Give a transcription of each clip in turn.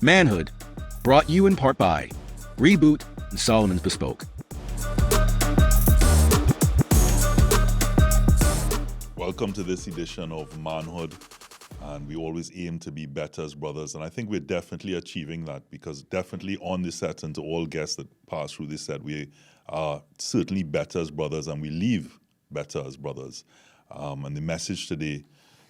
Manhood, brought you in part by Reboot and Solomon's Bespoke. Welcome to this edition of Manhood, and we always aim to be better as brothers, and I think we're definitely achieving that, because definitely on this set and to all guests that pass through this set, we are certainly better as brothers, and we leave better as brothers. And the message today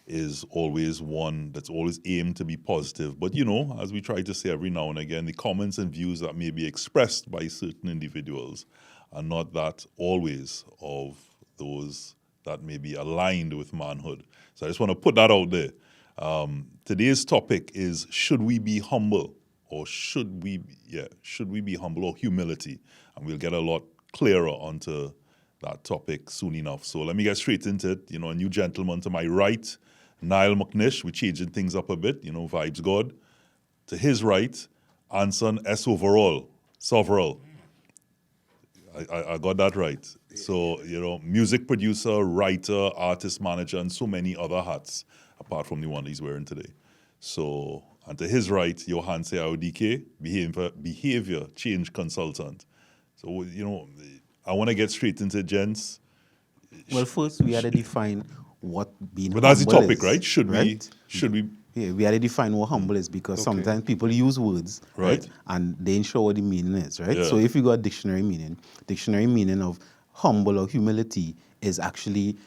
is always one that's always aimed to be positive. But you know, as we try to say every now and again, the comments and views that may be expressed by certain individuals are not that always of those that may be aligned with manhood. So I just want to put that out there. Today's topic is, should we be humble? Or should we be humble, or humility? And we'll get a lot clearer onto that topic soon enough. So let me get straight into it. You know, a new gentleman to my right, Niall McNish. We're changing things up a bit, you know, vibes God. To his right, Anson S. Overall, Sovereign. I got that right. So, you know, music producer, writer, artist manager, and so many other hats, apart from the one he's wearing today. So, and to his right, Johan Seaudike, behavior change consultant. So, you know, I want to get straight into it, gents. Well, first we had to define what being humble is. But that's the topic, right? Should we? Yeah, we had to define what humble is, because sometimes people use words, right? And they ain't sure what the meaning is, right? Yeah. So if you got dictionary meaning of humble or humility is actually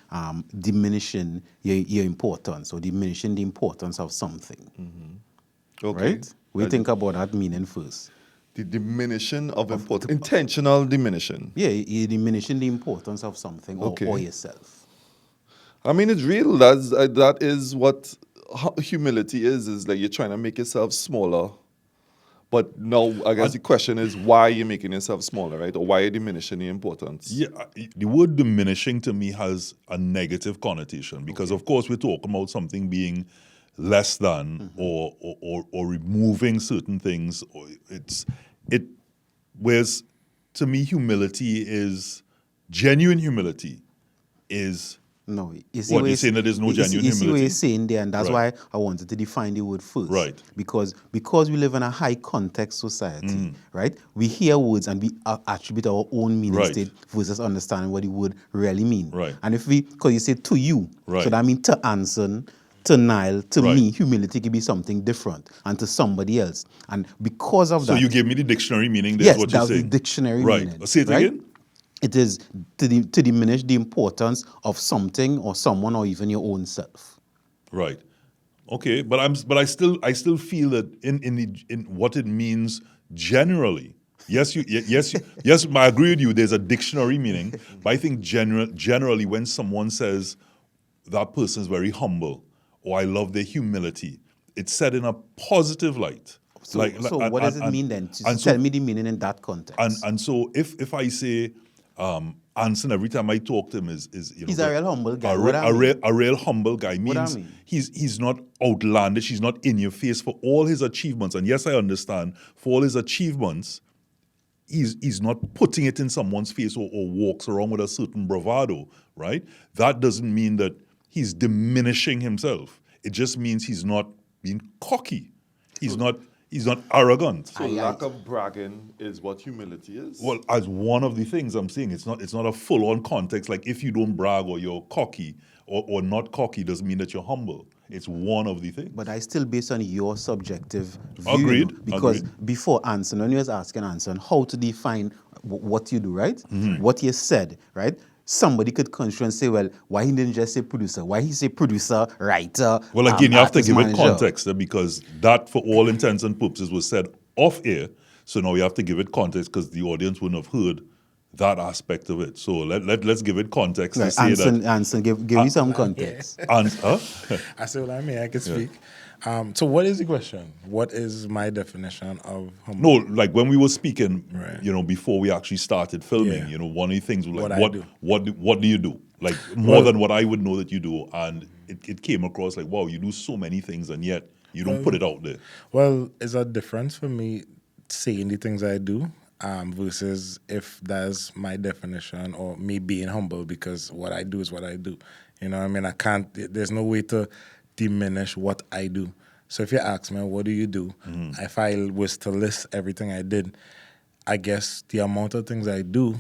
diminishing your importance, or diminishing the importance of something. Mm-hmm. Okay. Right? We think about that meaning first. The diminishing of importance. Intentional diminishing. Yeah, you're diminishing the importance of something or yourself. I mean, it's real. That is what humility is like you're trying to make yourself smaller. But now, I guess the question is, why you're making yourself smaller, right? Or why you're diminishing the importance? Yeah, the word diminishing to me has a negative connotation, because of course we're talking about something being less than, or removing certain things. Whereas to me, humility is genuine humility is. No, you see what you're saying, that there's no genuine humility. You see what you're saying there, and that's why I wanted to define the word first. Right. Because we live in a high context society, right? We hear words and we attribute our own meaning state versus understanding what the word really means. Right. And because you say to you, right. so that means to Anson, to Niall, to me, humility can be something different, and to somebody else. And because of that. So you gave me the dictionary meaning. That's yes, what you're that's saying. the dictionary right. meaning. Say it again. It is to diminish the importance of something or someone, or even your own self. Right. Okay, but I still feel that in what it means generally. Yes, I agree with you. There's a dictionary meaning, but I think generally when someone says that person is very humble, or I love their humility, it's said in a positive light. So what does it mean then? Tell me the meaning in that context. And so if I say, Anson, every time I talk to him, is he's a real humble guy. A real humble guy means he's not outlandish. He's not in your face for all his achievements. And yes, I understand, for all his achievements, he's not putting it in someone's face, or walks around with a certain bravado, right? That doesn't mean that he's diminishing himself. It just means he's not being cocky. He's not arrogant. So lack of bragging is what humility is? Well, as one of the things I'm saying, it's not a full-on context. Like if you don't brag, or you're cocky, or not cocky, doesn't mean that you're humble. It's one of the things. But I still based on your subjective view. Agreed. Because before Anson, when you was asking Anson how to define what you do, right? What you said, right? Somebody could construe and say, well, why he didn't just say producer? Why he say producer, writer? Well, again, you have to give manager. it context, because that, for all intents and purposes, was said off air. So now we have to give it context, because the audience wouldn't have heard that aspect of it. So let's give it context. Right. To say Anson, give me some context. I said, well, I can speak. So what is the question? What is my definition of humble? No, like when we were speaking, you know, before we actually started filming, you know, one of the things was like, what do you do? Like more than what I would know that you do. And it came across like, wow, you do so many things, and yet you don't put it out there. Well, it's a difference for me saying the things I do versus if that's my definition, or me being humble, because what I do is what I do. You know what I mean? There's no way to diminish what I do. So if you ask me, what do you do? If I was to list everything I did, I guess the amount of things I do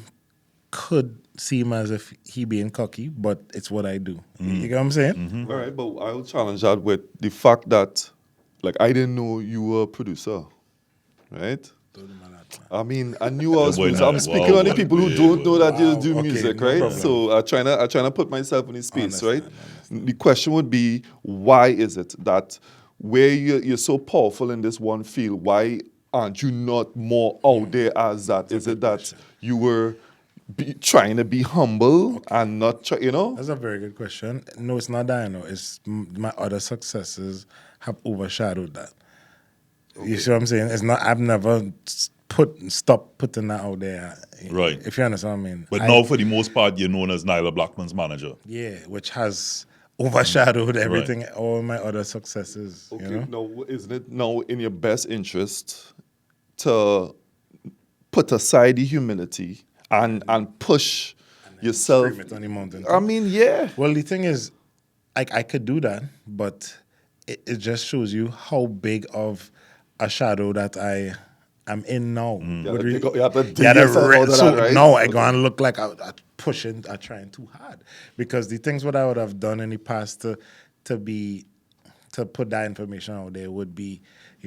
could seem as if he being cocky, but it's what I do. You get what I'm saying? All right, but I'll challenge that with the fact that, like, I didn't know you were a producer, right? I mean, I knew I was boy, producer. nah, I'm speaking wow, on the wow, people who yeah, don't know that you wow, do okay, music, no right? problem. So I trying to put myself in his space, right? Understand. The question would be, why is it that where you're so powerful in this one field, why aren't you not more out there as that? Is it that you were trying to be humble and not try, you know? That's a very good question. No, it's not that, you know. It's my other successes have overshadowed that. You see what I'm saying? It's not, I've never stopped putting that out there. Right. If you understand what I mean. But now, for the most part, you're known as Nyla Blackman's manager. Yeah, which has overshadowed everything, all my other successes. Okay, You know? now, isn't it now in your best interest to put aside the humility and push yourself? Scream it on the mountain. I mean, yeah. Well, the thing is, I could do that, but it just shows you how big of a shadow that I am in now. You have to dig Yeah, yourself out of so that, right? now I go and look like I pushing, I trying too hard, because the things what I would have done in the past to put that information out there would be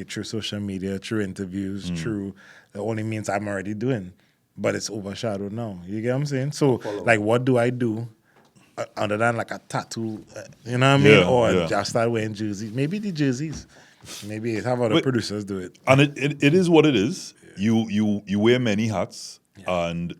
through social media, through interviews, through the only means I'm already doing, but it's overshadowed now. You get what I'm saying? So like, what do I do? Other than like a tattoo, you know what I mean? Yeah, Or yeah. just start wearing jerseys. Maybe the jerseys. Maybe have other But- producers do it. And it is what it is. You wear many hats, and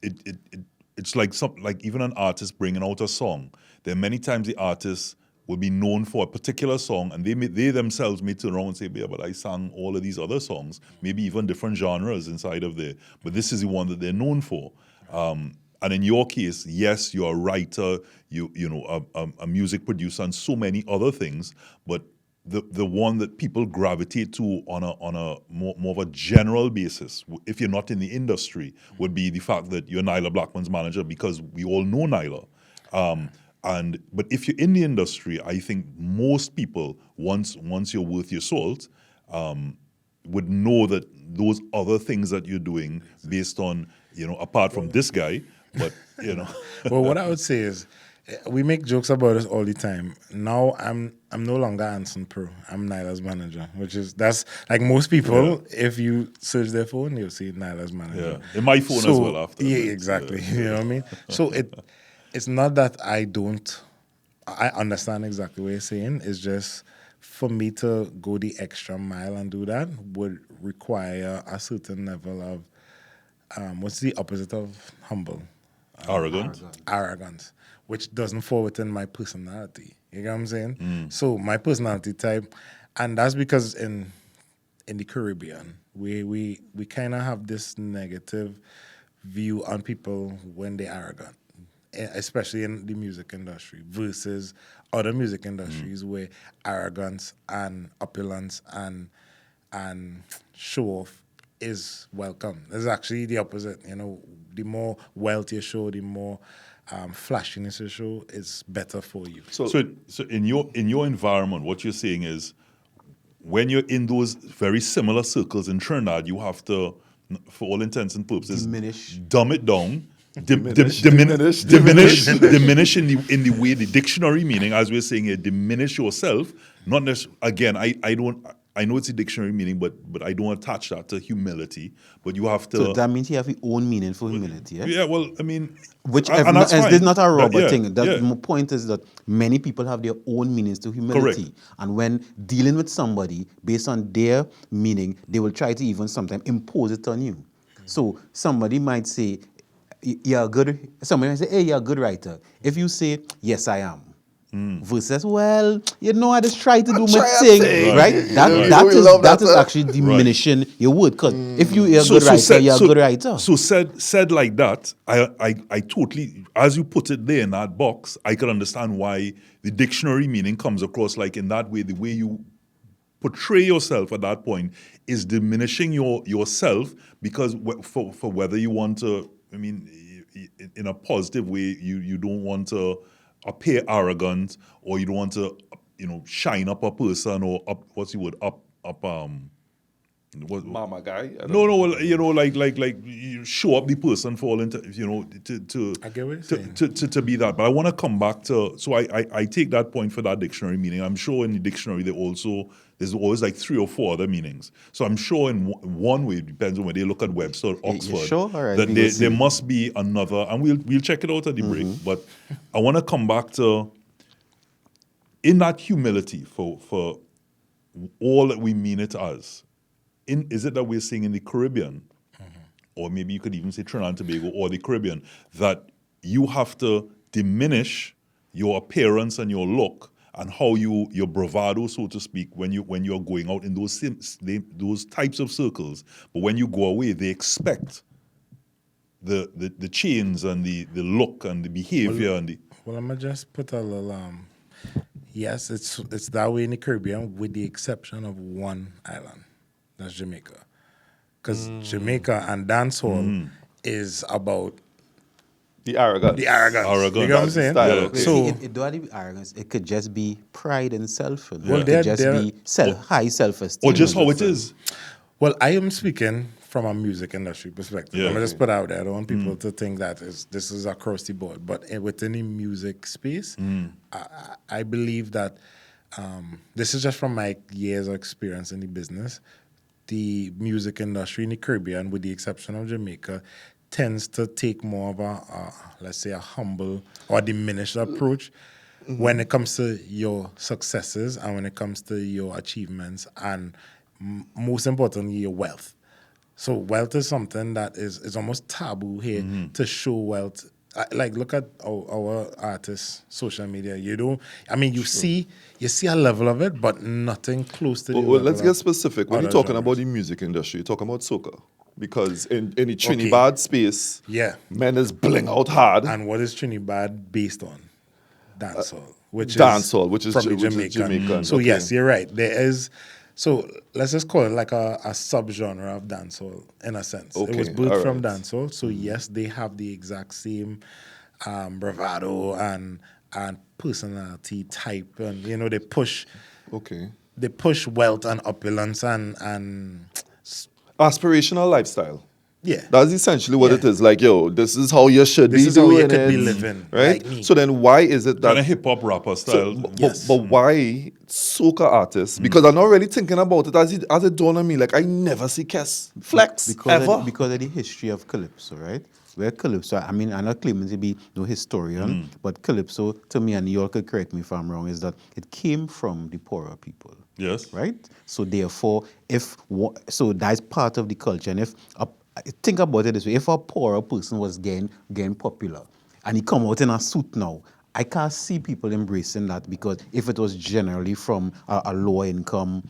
it's like even an artist bringing out a song. There are many times the artist will be known for a particular song, and they themselves may turn around and say, "Yeah, but I sang all of these other songs, maybe even different genres inside of there, but this is the one that they're known for." And in your case, yes, you're a writer, you know, a music producer, and so many other things. But the one that people gravitate to on a more of a general basis, if you're not in the industry, would be the fact that you're Nyla Blackman's manager, because we all know Nyla. But if you're in the industry, I think most people, once you're worth your salt, would know that those other things that you're doing, based on, you know, apart from this guy, but you know. Well, what I would say is, we make jokes about this all the time. Now I'm no longer Anson Pro. I'm Nyla's manager, that's like most people. If you search their phone, you'll see Nyla's manager. Yeah, in my phone as well after. Yeah, that. exactly. You know what I mean? So it's not that I understand exactly what you're saying. It's just for me to go the extra mile and do that would require a certain level of what's the opposite of humble? Arrogance, which doesn't fall within my personality. You get what I'm saying? So my personality type, and that's because in the Caribbean, we kind of have this negative view on people when they're arrogant, especially in the music industry versus other music industries where arrogance and opulence and show off is welcome. It's actually the opposite. You know, the more wealth you show, the more flashiness you show, is better for you. So in your environment, what you're saying is, when you're in those very similar circles in Trinidad, you have to, for all intents and purposes, dumb it down, diminish in the way the dictionary meaning, as we're saying here, diminish yourself. Not necessarily. Again, I know it's a dictionary meaning, but I don't attach that to humility. But you have to. So that means you have your own meaning for humility, yeah? Yeah, well, I mean, Which and that's fine. is not a rubber Yeah, thing. yeah. The point is that many people have their own meanings to humility. Correct. And when dealing with somebody based on their meaning, they will try to even sometimes impose it on you. So somebody might say, somebody might say, hey, you're a good writer. If you say, yes, I am. Versus, well, you know, I just try to do my thing, right? That is actually diminishing your word. Because if you're a good writer, you're a good writer. So said like that, I totally, as you put it there in that box, I can understand why the dictionary meaning comes across like in that way. The way you portray yourself at that point is diminishing yourself, because for whether you want to, I mean, in a positive way, you don't want to appear arrogant, or you don't want to, shine up a person or up, what's the word, up, what, Mama guy. I don't no, know. like you show up the person for all into, to I get what you're saying. to be that. But I want to come back to, so I take that point for that dictionary meaning. I'm sure in the dictionary there's always like 3 or 4 other meanings. So I'm sure in one way, it depends on where they look at Webster or You Oxford, sure? All right, that we will see. there must be another, and we'll check it out at the break. But I want to come back to, in that humility for all that we mean it as, is it that we're seeing in the Caribbean, or maybe you could even say Trinidad and Tobago or the Caribbean, that you have to diminish your appearance and your look and how your bravado, so to speak, when you're going out in those types of circles, but when you go away, they expect the chains and the look and the behavior and the. Well, I'm gonna just put a little. Yes, it's that way in the Caribbean, with the exception of one island, that's Jamaica, because Jamaica and dancehall is about The arrogance. Arrogance. You know what I'm saying? Style, Yeah. okay. So it don't have to be arrogance. It could just be pride and self. Well, It they're- could just they're- be high self-esteem. Or just how it is. well, I am speaking from a music industry perspective. Yeah. I'm gonna just put it out there. I don't want people to think that this is across the board. But within the music space, I believe that this is just from my years of experience in the business. The music industry in the Caribbean, with the exception of Jamaica, tends to take more of let's say, a humble or diminished approach when it comes to your successes and when it comes to your achievements and most importantly, your wealth. So wealth is something that is almost taboo here to show wealth. Like, look at our artists' social media. You see a level of it, but nothing close to the Well, level let's get of specific. When other you're talking genres. about the music industry, you're talking about soca. Because in the Trinidad space, Yeah. men is bling out hard. And what is Trinidad based on? Dancehall, which dancehall, which is from the which is Jamaican, So okay. yes, you're right. There is. So let's just call it like a subgenre of dancehall in a sense. It was Okay, built from alright. dancehall. So yes, they have the exact same bravado and personality type, and they push Okay. wealth and opulence and Aspirational lifestyle. yeah. That's essentially what Yeah. it is. Like, yo, this is how you should This be is how doing you could be it, living, right? like me. So then why is it Kind that of hip hop rapper So, style. but why soca artists? Because I'm not really thinking about it as it dawned on me. Like, I never see Kes flex ever. Because of the history of Calypso, right? Where Calypso, I'm not claiming to be no historian, but Calypso, to me, and you all could correct me if I'm wrong, is that it came from the poorer people. Yes. Right? So therefore, so that's part of the culture. And think about it this way: if a poorer person was getting popular, and he come out in a suit now, I can't see people embracing that, because if it was generally from a lower income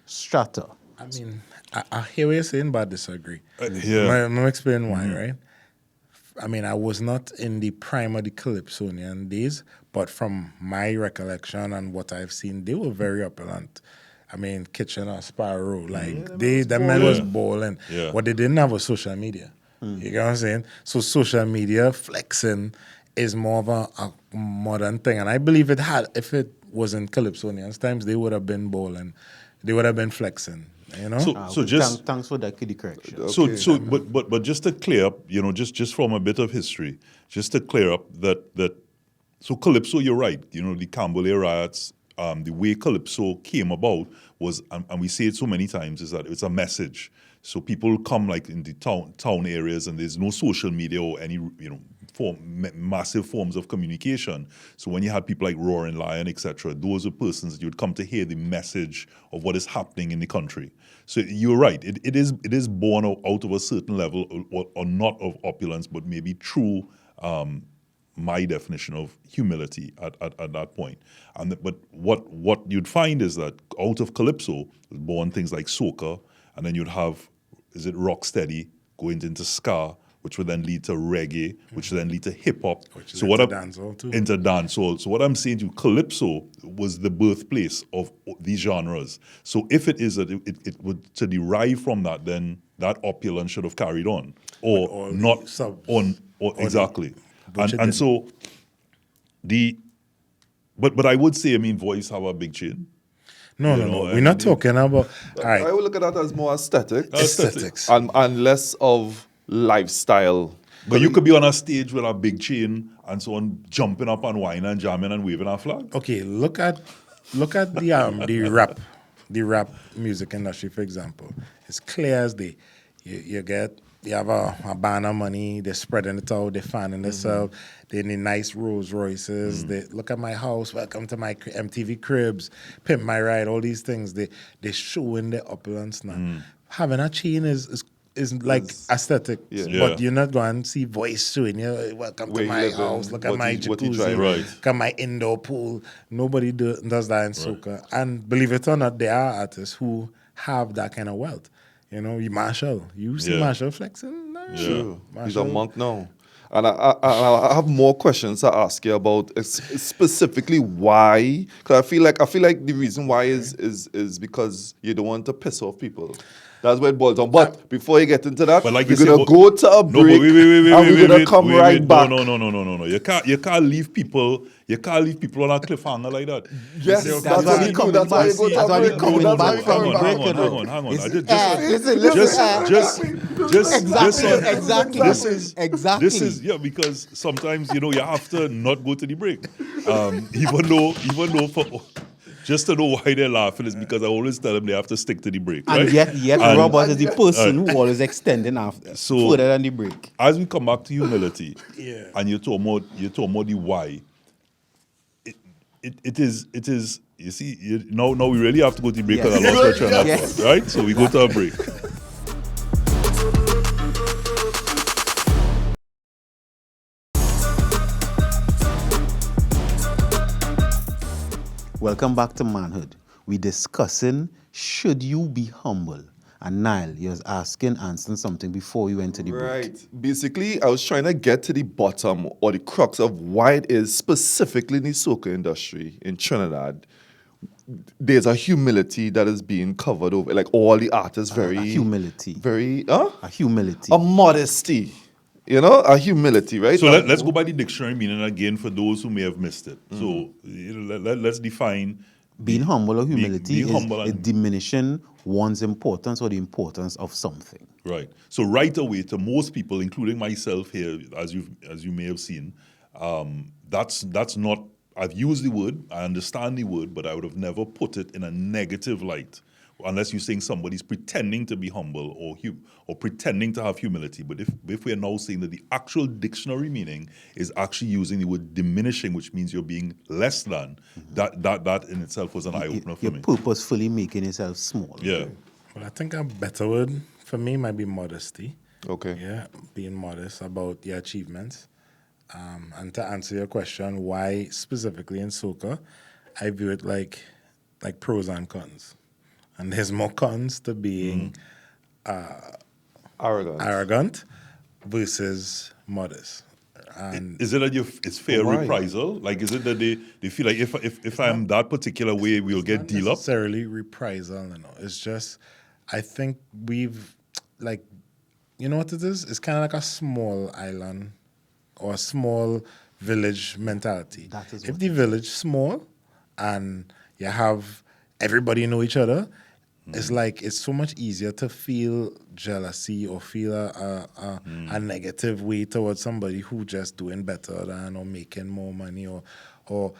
strata. I mean, I hear what you're saying, but I disagree. Yeah. I'm gonna explain why, right? I mean, I was not in the prime of the Calypsonian days, but from my recollection and what I've seen, they were very opulent. I mean, Kitchener, Sparrow, like the men was balling. Yeah. What they didn't have was social media. You get what I'm saying? So social media flexing is more of a modern thing, and I believe if it was in Calypsonians times, they would have been balling, they would have been flexing. So just Thanks for that kitty correction. but just to clear up, just from a bit of history, just to clear up that so Calypso, you're right. The Cambodia riots, the way Calypso came about was, and we say it so many times, is that it's a message. So people come like in the town areas, and there's no social media or any massive forms of communication. So when you had people like Roaring Lion, etc., those are persons that you'd come to hear the message of what is happening in the country. So you're right. It is born out of a certain level, or not of opulence, but maybe true. My definition of humility at that point. But what you'd find is that out of Calypso was born things like soca, and then you'd have, rocksteady going into ska, which would then lead to reggae, which would then lead to hip hop. Which is into dancehall too. Into dancehall. So what I'm saying to you, Calypso was the birthplace of these genres. So if it is that it would to derive from that, then that opulence should have carried on, or all not the subs, on, or or exactly. which it And didn't. so But I would say, I mean, voice have a big chain. No, You no, know, no. and We're not it- talking about. All I right, would look at that as more aesthetics, aesthetics. and less of lifestyle. But you could be on a stage with a big chain and so on, jumping up and whining and jamming and waving a flag. Okay, look at the rap music industry, for example. It's clear as day. You have a band of money, they're spreading it out, they're fanning themselves, they're in the nice Rolls Royces, they look at my house, welcome to my MTV cribs, pimp my ride, all these things. They're showing their opulence now. Having a chain is like aesthetic, Yeah. but you're not going to see voice showing you. Welcome Where to you my living, house. Look at what my you jacuzzi. drive. Right. Look at my indoor pool. Nobody does that in soca. And believe it or not, there are artists who have that kind of wealth. You know, Marshall. You see Yeah. Marshall flexing? Nah. Yeah. True. He's a Marshall. monk now. And I have more questions to ask you about specifically why. Because I feel like the reason why is because you don't want to piss off people. That's where it boils down. But before you get into that, But like we're you say, gonna but- go to a No, but break, wait, and we're gonna come right back. No. You can't leave people. You can't leave people on a cliffhanger like that. Yes, You see, that's why what we we do. coming That's why back. you go to That's a why we break. coming That's why back we from coming the break. back. Hang on. Exactly. This is yeah, because sometimes you have to not go to the break, even though for just to know why they're laughing is because I always tell them they have to stick to the break, right? And yet And Robert is the person who always extending after So- further than the break. as we come back to humility, Yeah. and you talk about the why. It is. You see, now we really have to go to the break because I lost my train of Yes. thought, right? So we go to a break. Welcome back to Manhood. We discussing should you be humble? And Niall, you was answering something before we went to the break. Right. Basically, I was trying to get to the bottom or the crux of why it is specifically in the soca industry in Trinidad. There's a humility that is being covered over, like all the artists very A humility. very A humility. a modesty, a humility, right? So let's go by the dictionary meaning again for those who may have missed it. So let's define Being humble or humility being is humble a and- diminishing one's importance or the importance of something. Right. So right away, to most people, including myself here, as you may have seen, that's not. I've used the word. I understand the word, but I would have never put it in a negative light, unless you're saying somebody's pretending to be humble or pretending to have humility. But if we are now saying that the actual dictionary meaning is actually using the word diminishing, which means you're being less than, that in itself was an eye opener for You're me. purposefully making yourself small. Yeah. Well, I think a better word for me might be modesty. Okay. Yeah, being modest about your achievements. And to answer your question, why specifically in soca, I view it like pros and cons. And there's more cons to being Arrogant. arrogant versus modest. And Is it that it's fair Why? reprisal? Like, is it that they feel like if I'm that particular way, we'll get not deal up? necessarily reprisal, It's just, I think we've, like, you know what it is? It's kind of like a small island or a small village mentality. That is if what the village small and you have everybody know each other, it's like it's so much easier to feel jealousy or feel a negative way towards somebody who just doing better than or making more money or So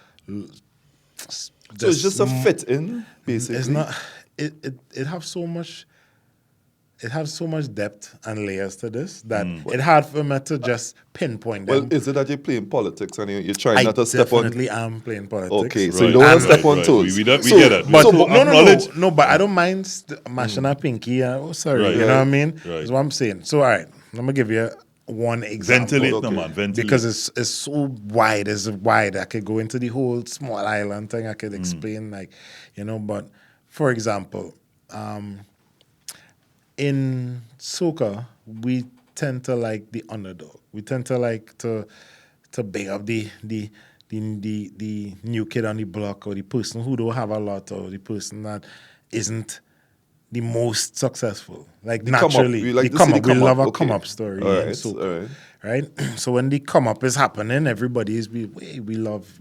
it's just a fit in, basically. it's not. It have so much. It has so much depth and layers to this that it's hard for me to just pinpoint them. Well, is it that you're playing politics and you're trying I not to step on? definitely am playing politics. Okay, so Right, you don't want to right, step on right. toes. We get that. But So no, acknowledge- no. But I don't mind mashing a pinky. Sorry, Right. you know what I mean? Right. That's what I'm saying. So, all right, I'm gonna give you one example. Ventilate, Okay. no man. Ventilate. Because it's so wide. It's wide. I could go into the whole small island thing. I could explain, But for example, in soca, we tend to like the underdog. We tend to like to big up the new kid on the block or the person who don't have a lot or the person that isn't the most successful. Like The come up, naturally, we like the to see come up. the We come love up, a okay. come up story All in right, soca, all right. right? So when the come up is happening, everybody is we love,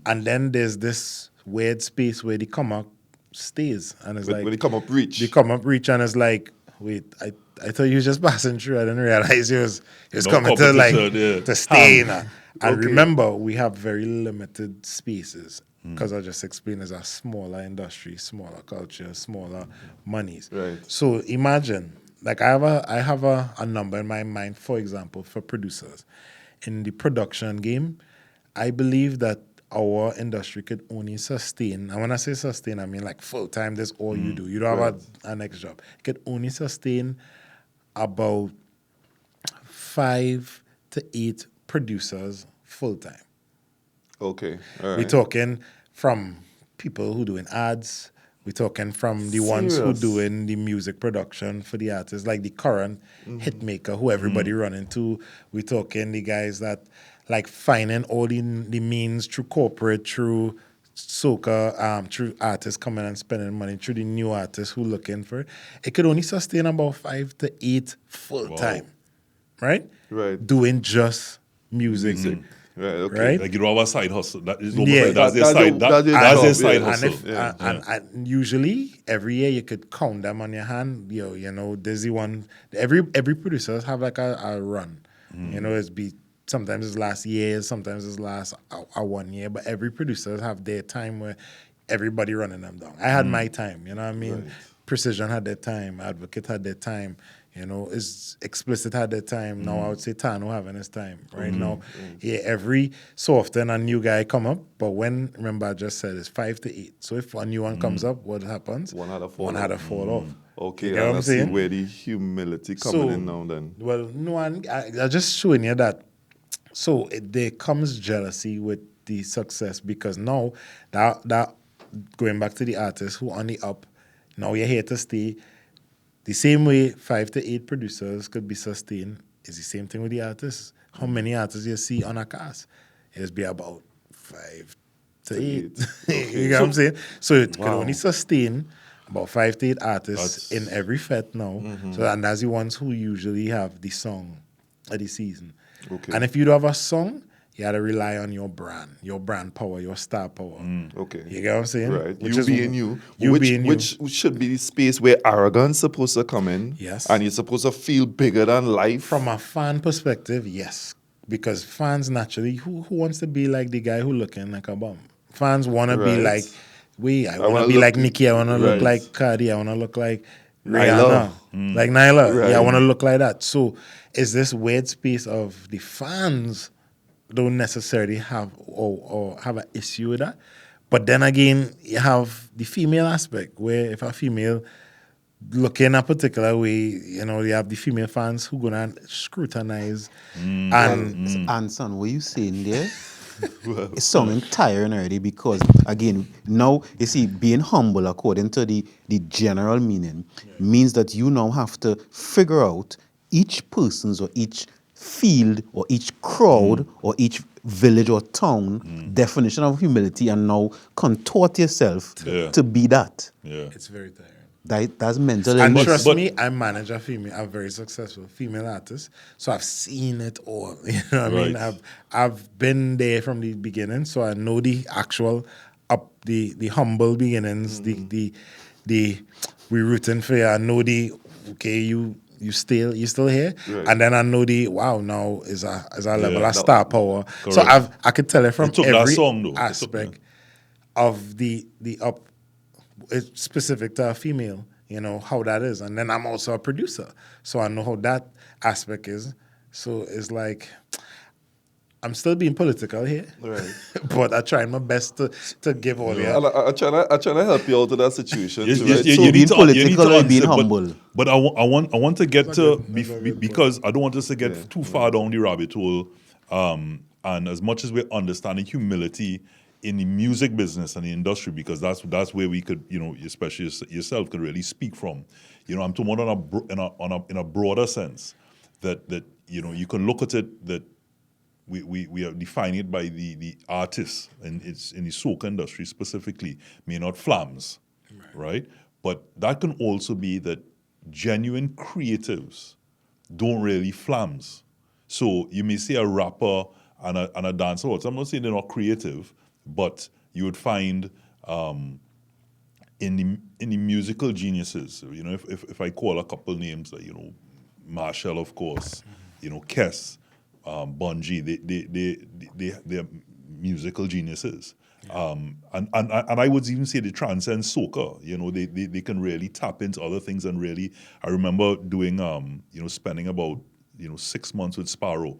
and then there's this weird space where the come up stays, and it's When like the come up reach. the come up reach, and it's like, wait, I thought you was just passing through. I didn't realize he was No coming to like competition, yeah. to stay in. And Okay. remember, we have very limited spaces Hmm. because I just explained it's a smaller industry, smaller culture, smaller monies. Right. So imagine, like I have a number in my mind, for example, for producers. In the production game, I believe that our industry could only sustain, and when I say sustain, I mean like full time, that's all you do. You don't have a next job. It could only sustain about 5 to 8 producers full time. Okay, all right. We're talking from people who doing ads. We're talking from the ones who Serious? doing the music production for the artists, like the current hit maker who everybody running to. We're talking the guys that like finding all the means through corporate, through soca, through artists coming and spending money, through the new artists who looking for it. It could only sustain about 5 to 8 full time, right? Right. Doing just music. Right, okay. Right? Like you have a side hustle. That is Yeah. that's their That- side. that- that is That's their job, side yeah. hustle. And usually every year you could count them on your hand. You know, there's the one. Every producer have like a run. You know, sometimes it's last year, sometimes it's last a 1 year, but every producer have their time where everybody running them down. I had my time. You know what I mean? Right. Precision had their time. Advocate had their time. You know, is Explicit had their time. Now I would say Tano having his time. Right now, yeah, every so often a new guy come up, but remember I just said it's 5 to 8. So if a new one comes up, what happens? One had to fall One had to off. fall off. Okay, You get and what I'm I see saying? where the humility coming in now then. Well, no, I just showing you that. So there comes jealousy with the success because now that going back to the artists who on the up, now you're here to stay. The same way 5 to 8 producers could be sustained is the same thing with the artists. How many artists you see on a cast? It's be about 5 to 8. You get what I'm saying? So it could only sustain about 5 to 8 artists in every fete now. So and that's the ones who usually have the song of the season. Okay. And if you don't have a song, you got to rely on your brand power, your star power. Okay. You get what I'm saying? Right. Which you is- being you. You which, being you. which should be the space where arrogance supposed to come in. Yes. And you're supposed to feel bigger than life. From a fan perspective, yes. Because fans naturally, who wants to be like the guy who looking like a bum? Fans want to be Right. like, I want wanna to be look- like Nicki, I want to look right. like Cardi, I want to look like Nyla. Rihanna, like Nyla. Right. Yeah, I want to look like that. So is this weird space of the fans don't necessarily have or have an issue with that. But then again, you have the female aspect where if a female looking a particular way, you know, you have the female fans who gonna scrutinize And son, what you saying there? It's sounding tiring already because again, now you see, being humble according to the general meaning means that you now have to figure out each person's or each field or each crowd or each village or town definition of humility and now contort yourself Yeah. to be that. Yeah. it's very tiring. That's mental And illness. trust but- me, I manage a very successful female artist, so I've seen it all. You know what I mean? Right. I've been there from the beginning, so I know the actual the humble beginnings, the we rooting for you. I know the okay, you still here, Right. and then I know the wow now is a level Yeah. of star power. So Correct. I could tell it from It took that every song, though. It took- aspect of the up. It's specific to a female, you know, how that is. And then I'm also a producer, so I know how that aspect is. So it's like, I'm still being political here, Right. but I try my best to give all the... And I trying to help you out in that situation. Yes, too, yes, right? yeah, So you need being to political or being answer, but- humble? But I want to get to That's a good because I don't want us to get too far down the rabbit hole. And as much as we're understanding humility in the music business and the industry, because that's where we could, you know, especially yourself, could really speak from. You know, I'm talking about in a broader sense that you know you can look at it that we are defining it by the artists and it's in the soca industry specifically, may not flams, right? But that can also be that genuine creatives don't really flams. So you may see a rapper and a dancer. So I'm not saying they're not creative, but you would find in the musical geniuses, if I call a couple names, Marshall, of course, Kess, Bungie, they're musical geniuses. And I would even say they transcend soca. They can really tap into other things and really. I remember doing spending about 6 months with Sparrow,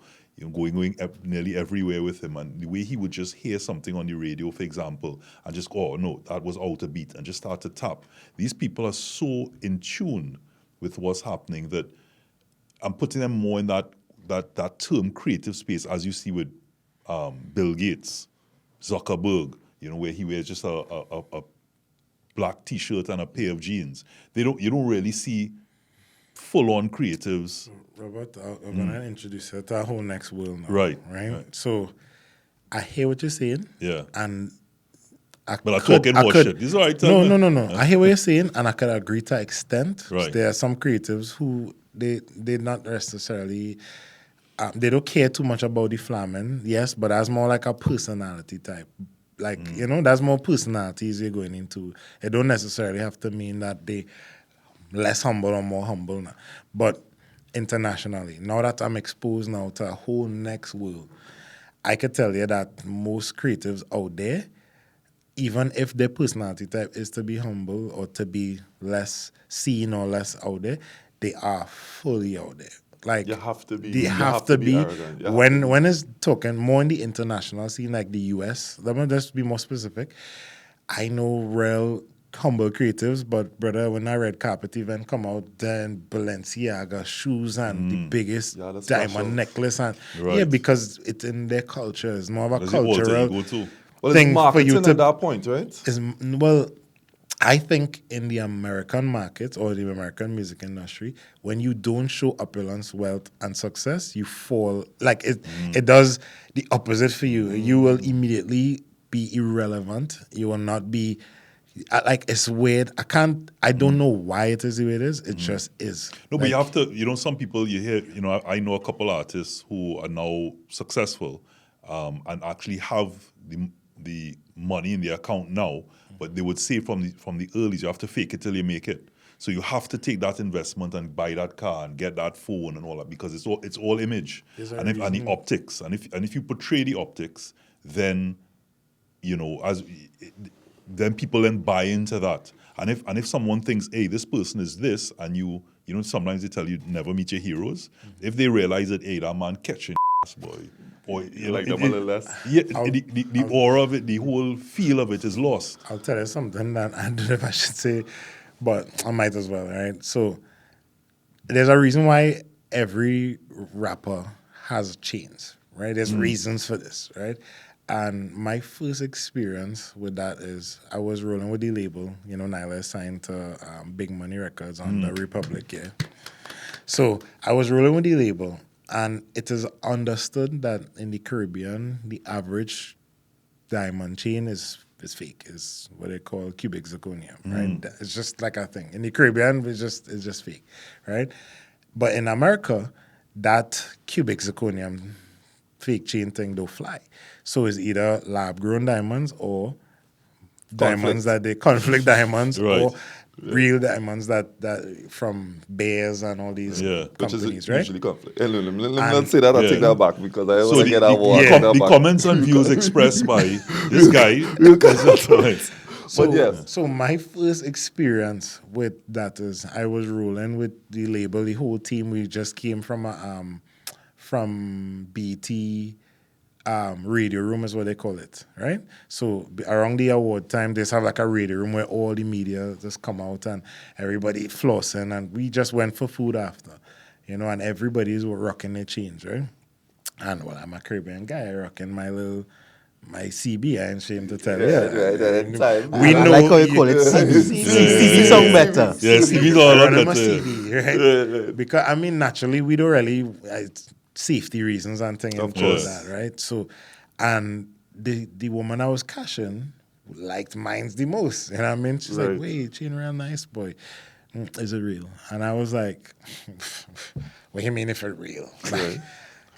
going nearly everywhere with him, and the way he would just hear something on the radio, for example, and just go, oh no, that was out of beat, and just start to tap. These people are so in tune with what's happening that I'm putting them more in that term creative space, as you see with Bill Gates, Zuckerberg, where he wears just a black T-shirt and a pair of jeans. You don't really see full-on creatives. Robert, I'm gonna introduce you to a whole next world now. Right. So I hear what you're saying. Yeah. And But I'm talking more shit. This is all right. No. I hear what you're saying, and I could agree to an extent. Right. There are some creatives who they not necessarily they don't care too much about the flamming, yes, but that's more like a personality type. Like, that's more personalities you're going into. It don't necessarily have to mean that they less humble or more humble now. But internationally, now that I'm exposed now to a whole next world, I could tell you that most creatives out there, even if their personality type is to be humble or to be less seen or less out there, they are fully out there. Like You have to be. They you have to be. arrogant. You have When it's talking more in the international scene, like the US, let me just be more specific. I know real humble creatives, but brother, when I Red Carpet event come out, then Balenciaga shoes and the biggest Yeah, that's diamond special. necklace, and Right. because it's in their culture. It's more of a Does it alter cultural ego too? Well, thing it's for marketing you at to. that point, right? Well, I think in the American market or the American music industry, when you don't show opulence, wealth, and success, you fall. Like it does the opposite for you. You will immediately be irrelevant. You will not be. Like, it's weird. I don't know why it is the way it is. It just is. No, but Like, you have to, some people you hear, I know a couple artists who are now successful and actually have the money in their account now, but they would say from the early, you have to fake it till you make it. So you have to take that investment and buy that car and get that phone and all that, because it's all image There's a and the reason. optics. And if you portray the optics, then then people then buy into that. And if someone thinks, hey, this person is this, and sometimes they tell you never meet your heroes. If they realize that, hey, that man catching ass, boy, or Like them a little less. yeah, the aura of it, the whole feel of it is lost. I'll tell you something that I don't know if I should say, but I might as well, right? So there's a reason why every rapper has chains, right? There's reasons for this, right? And my first experience with that is I was rolling with the label. Nyla is signed to Big Money Records on the Republic, yeah. So I was rolling with the label, and it is understood that in the Caribbean, the average diamond chain is fake. Is what they call cubic zirconium, right? It's just like a thing. In the Caribbean, it's just fake, right? But in America, that cubic zirconium fake chain thing don't fly. So it's either lab-grown diamonds or diamonds that they conflict diamonds Right. or real diamonds that from bears and all these Which is companies, right? usually conflict. Let me not say that. I'll take that back because I So want to get that war. the comments and views expressed by this guy. Right. But yes. So my first experience with that is I was rolling with the label, the whole team. We just came from from BT radio room is what they call it, right? So around the award time, they just have like a radio room where all the media just come out and everybody flossing, and we just went for food after, and everybody's rocking their chains, right? And well, I'm a Caribbean guy rocking my CB. I ain't ashamed to tell you. Right, at that time. We I know like how you call it CB. CB sound better. Yeah, CB's all run up on my at CB, right? Because naturally we don't really safety reasons and things Of like course. that, right? So, and the woman I was cashing liked mines the most. You know what I mean? She's Right. like, wait, chain real nice, boy. Is it real? And I was like, what do you mean if it's real? Right.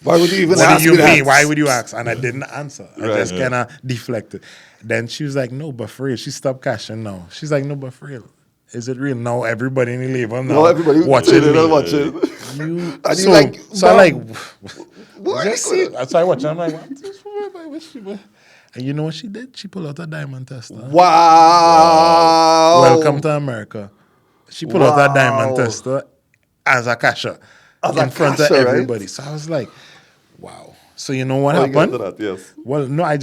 Why would you even What ask do you me that? mean? Why would you ask? And I didn't answer. I Right. just kind of deflected. Then she was like, no, but for real. She stopped cashing now. She's like, no, but for real. Is it real? No, everybody in the label now. No, everybody watching chilling me. and watching. You, And so, you like, so I like, What? just see. That's why I watch. I'm like, what? And you know what she did? She pulled out a diamond tester. Wow. Welcome to America. She pulled out a diamond Wow. tester as a cashier As in a front cashier, of right? everybody. So I was like, wow. So you know what How you get happened? to that? Yes. Well, no, I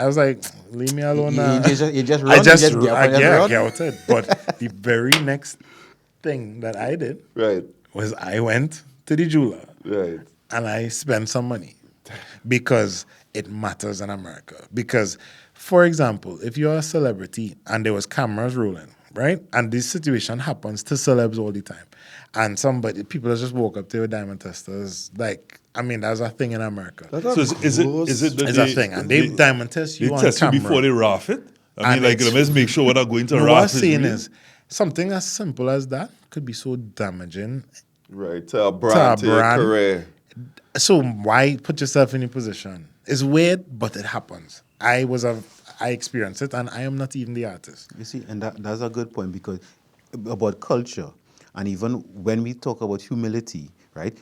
was like, leave me alone. You just run, I you just, just get up and just yeah, run? get out it. But the very next thing that I did Right. was I went to the jeweler Right. and I spent some money because it matters in America. Because, for example, if you're a celebrity and there was cameras rolling, right? And this situation happens to celebs all the time. And people just walk up to your diamond testers. Like, I mean, that's a thing in America. So is it that It's a thing. And they diamond test you they on test camera. you before they raff it? I mean, And like, it's- let's make sure we're not going to No, raff what I'm is saying real. is, something as simple as that could be so damaging. Right. To a brand, to your brand. career. So why put yourself in a position? It's weird, but it happens. I experienced it, and I am not even the artist. You see, and that's a good point because about culture, and even when we talk about humility, right?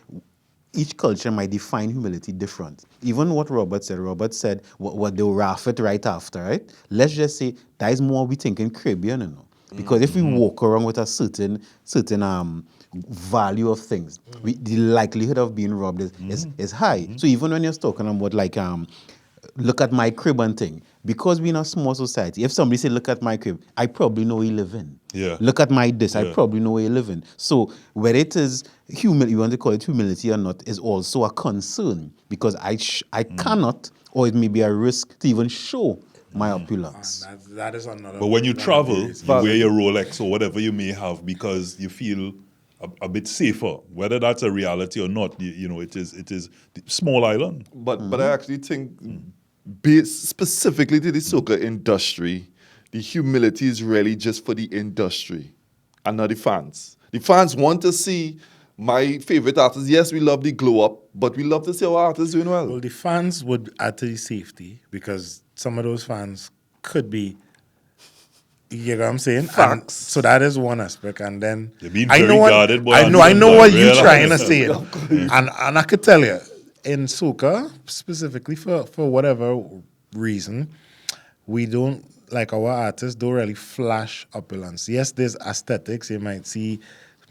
Each culture might define humility different. Even what Robert said, what they'll raff it right after, right? Let's just say that is more we think in Caribbean, you know. Because if we walk around with a certain value of things, the likelihood of being robbed is high. So even when you're talking about like look at my crib and thing, because we're in a small society, if somebody say look at my crib, I probably know where you live in. Yeah. Look at my this, I Yeah. probably know where you live in. So whether it is humility, you want to call it humility or not, is also a concern because I cannot, or it may be a risk to even show my opulence. That is another. But when you travel, you Valid. wear your Rolex or whatever you may have because you feel a bit safer. Whether that's a reality or not, you know, it is small island. But I actually think, based specifically to the soca industry, the humility is really just for the industry and not the fans. The fans want to see my favorite artists. Yes, we love the glow up, but we love to see our artists doing well. Well, the fans would add to the safety because some of those fans could be. You know what I'm saying? And Facts. so that is one aspect, and then You're being I very know what guarded, boy. I know Boy, what you're realize. trying to say, and I could tell you in soca specifically for whatever reason, we don't like our artists don't really flash opulence. Yes, there's aesthetics. You might see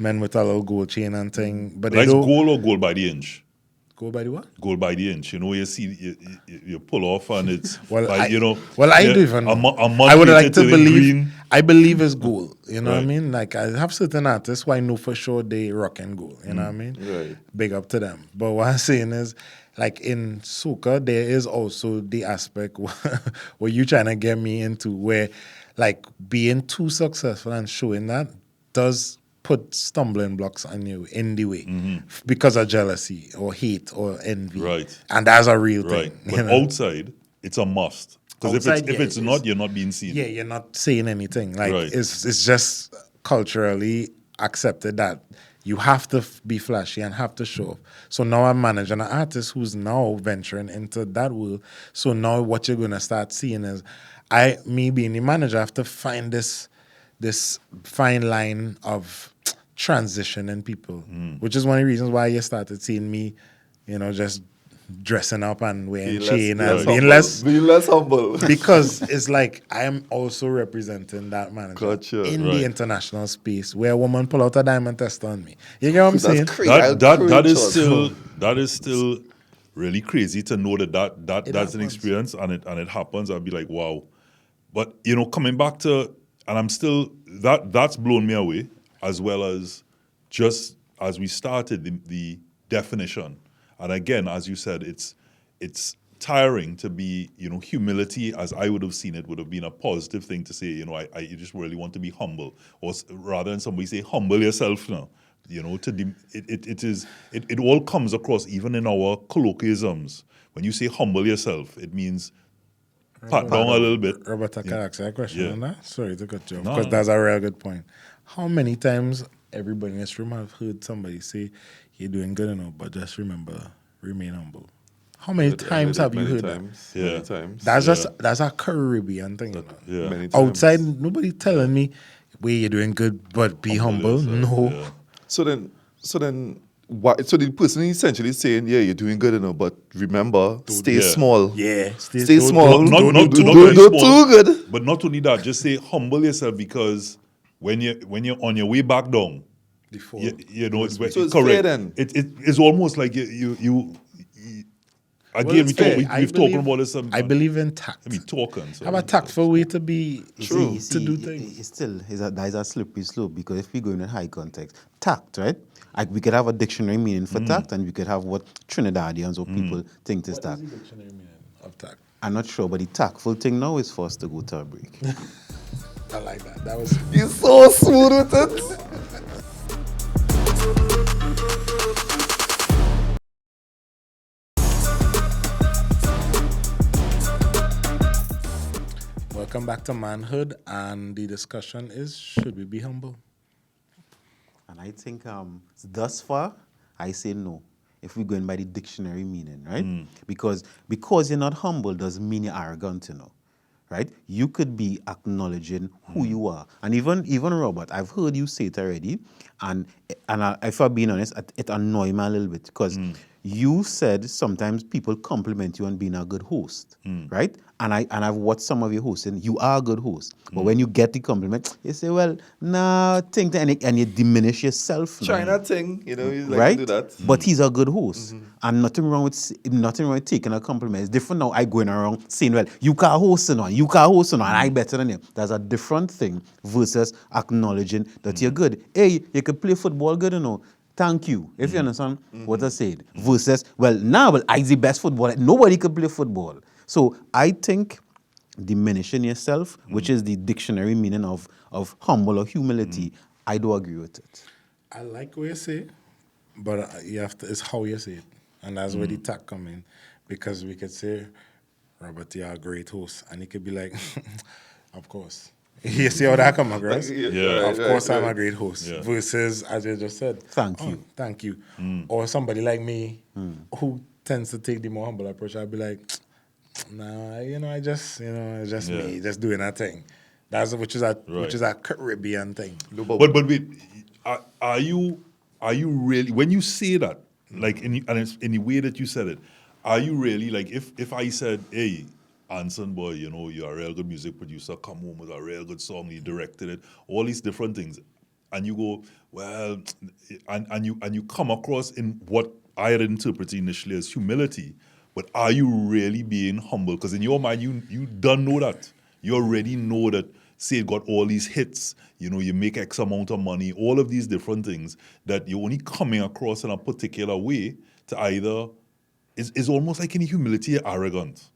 men with a little gold chain and thing, but they That's don't gold or gold by the inch? go by the what? Gold by the inch. You know, you see, you pull off and it's, Well, like, I, you know. well, I yeah, do even. a month I would later like to the believe. green. I believe it's gold. You know what I Right. mean? Like I have certain artists who I know for sure they rock and gold. You know what I mean? Right. Big up to them. But what I'm saying is, like in soca, there is also the aspect where you trying to get me into where, like, being too successful and showing that does put stumbling blocks on you in the way because of jealousy or hate or envy. Right. And that's a real Right. thing. But you know? outside, it's a must. Because Outside, if yeah, it's it not, is. you're not being seen. Yeah, you're not saying anything. Like Right. it's just culturally accepted that you have to be flashy and have to show off. So now I'm managing an artist who's now venturing into that world. So now what you're gonna start seeing is me being the manager, I have to find this fine line of transitioning people, which is one of the reasons why you started seeing me, just dressing up and wearing chain and being less humble. because it's like I am also representing that manager Gotcha. in Right. the international space where a woman pull out a diamond test on me. You get what I'm saying? That's crazy. That is still really crazy to know that It that's an happens. experience and it happens. I'd be like, wow. But coming back to, and I'm still that's blown me away, as well as just as we started the definition. And again, as you said, it's tiring to be, humility as I would have seen it would have been a positive thing to say, I just really want to be humble, or rather than somebody say humble yourself now. It all comes across even in our colloquialisms. When you say humble yourself, it means pat down a little bit. Robert, I can ask you a question Yeah. on that. Sorry to cut you off, No, because no. that's a real good point. How many times everybody in this room have heard somebody say, "You're doing good enough, but just remember, remain humble." How many times have you heard that? Yeah. Many times. That's a Caribbean thing. You know? Yeah. Many times. Outside, nobody telling me, "Well, you're doing good, but be humble." yourself, No. yeah. So then, why? So the person is essentially saying, "Yeah, you're doing good enough, but remember, stay yeah. small. Yeah, Stay don't- small. Not Don't too too good." But not only that, just say humble yourself, because when you're on your way back down, Before. you know, So it's correct. fair then. It's almost like you again, it's fair. we've talked about this. I believe in tact. I mean, talking. So Have a tactful way to be You to see, do it- things. It's still that is a slippery slope, because if we go in a high context, tact, right? Like we could have a dictionary meaning for tact, and we could have what Trinidadians or people think is tact. Dictionary meaning of tact? I'm not sure, but the tactful thing now is for us to go to a break. I like that. That was He's so smooth with it. welcome back to Manhood, and the discussion is: should we be humble? And I think thus far, I say no. If we're going by the dictionary meaning, right? Because you're not humble doesn't mean you're arrogant, you know, right? You could be acknowledging who you are. And even Robert, I've heard you say it already, and if I'm being honest, it annoyed me a little bit, because you said sometimes people compliment you on being a good host, right? And I've watched some of your hosts, and you are a good host. But when you get the compliment, you say, well, nah, think that, and you diminish yourself. China thing, you know, he's like Right? to do that. But he's a good host. And nothing wrong with taking a compliment. It's different now. I going around saying, well, you can't host it on, and I better than you. That's a different thing versus acknowledging that you're good. Hey, you can play football good, you know. Thank you. If you understand what I said. Versus, well, I's the best footballer. Nobody can play football. So I think diminishing yourself, which is the dictionary meaning of humble or humility, I do agree with it. I like what you say, but you have to. It's how you say it, and that's where the tact come in, because we could say, Robert, you're a great host, and he could be like, of course. You see how that come across? Yeah. Of course, I'm a great host. Yeah. Versus, as you just said, Thank you. thank you. Or somebody like me who tends to take the more humble approach. I'll be like, nah, I just, it's just me, just doing that thing. That's which is a Caribbean thing. But wait, are you really, when you say that, like in the way that you said it, are you really like, if I said, hey, Anson boy, you're a real good music producer, come home with a real good song, you directed it, all these different things, and you go, well, and you come across in what I had interpreted initially as humility, but are you really being humble? Because in your mind, you don't know that. You already know that, say, it got all these hits, you make X amount of money, all of these different things that you're only coming across in a particular way to either, is almost like any humility or arrogant.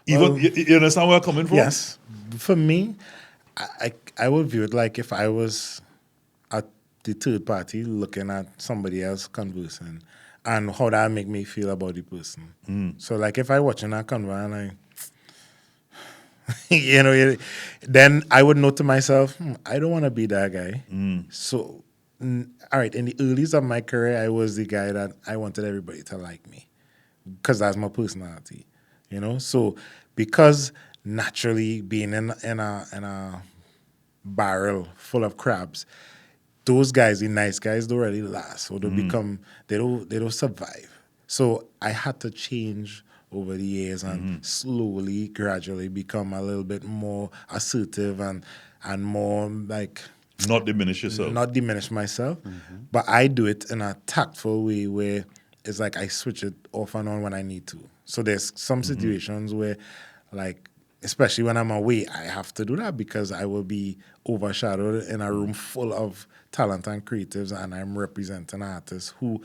Even, you understand where I'm coming from? Yes. For me, I would view it like if I was at the third party looking at somebody else conversing and how that make me feel about the person. So like if I watching that convo and then I would know to myself, I don't want to be that guy. So, all right, in the earliest of my career, I was the guy that I wanted everybody to like me because that's my personality. So because naturally being in a barrel full of crabs, those guys, the nice guys, don't really last, or they don't survive. So I had to change over the years and slowly, gradually become a little bit more assertive and more like Not diminish yourself. not diminish myself, but I do it in a tactful way where it's like I switch it off and on when I need to. So there's some situations where, like, especially when I'm away, I have to do that because I will be overshadowed in a room full of talent and creatives, and I'm representing artists who,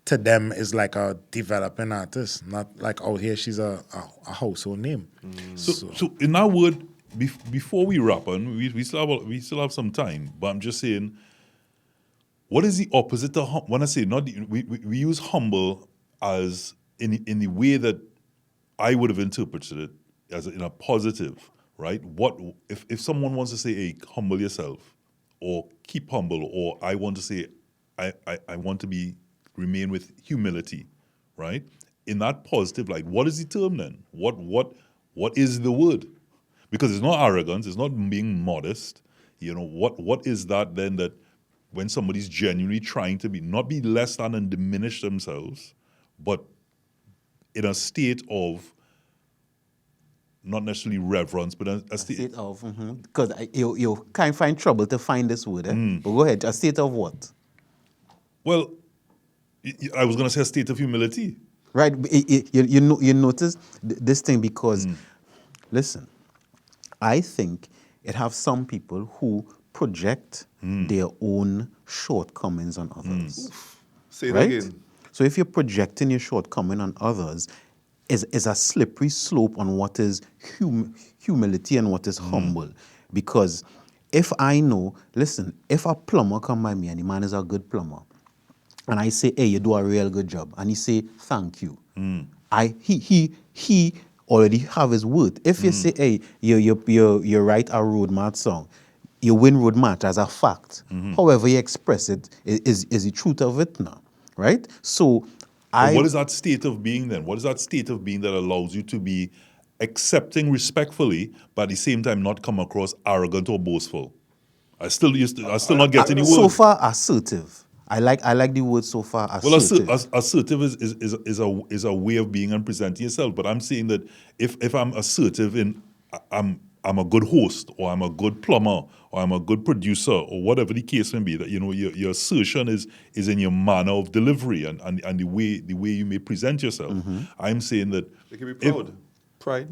to them, is like a developing artist, not like out here she's a household name. So in that word, before we wrap, and we still have some time, but I'm just saying, what is the opposite of when I say not? We use humble as in the way that I would have interpreted it in a positive, right? What if someone wants to say, hey, humble yourself, or keep humble, or I want to say, I want to remain with humility, right? In that positive light, what is the term then? What is the word? Because it's not arrogance, it's not being modest. What is that then, that when somebody's genuinely trying to not be less than and diminish themselves, but in a state of not necessarily reverence, but a state of, because you can't find trouble to find this word. But go ahead, a state of what? Well, I was going to say a state of humility. Right, you notice this thing because, listen, I think it have some people who project their own shortcomings on others. Say it Right? again. So if you're projecting your shortcoming on others, is a slippery slope on what is humility and what is humble. Because if I know, listen, if a plumber come by me and the man is a good plumber, and I say, hey, you do a real good job, and he say, thank you, he already have his worth. If you say, hey, you write a road march song, you win road march as a fact. However you express it is the truth of it now, right? So But what is that state of being then? What is that state of being that allows you to be accepting respectfully, but at the same time not come across arrogant or boastful? I still not getting the word. So far assertive. I like the word so far assertive. Well, assertive is a way of being and presenting yourself. But I'm saying that if I'm assertive in I'm a good host, or I'm a good plumber, or I'm a good producer, or whatever the case may be, that your assertion is in your manner of delivery and the way you may present yourself. I'm saying that They can be proud. Pride.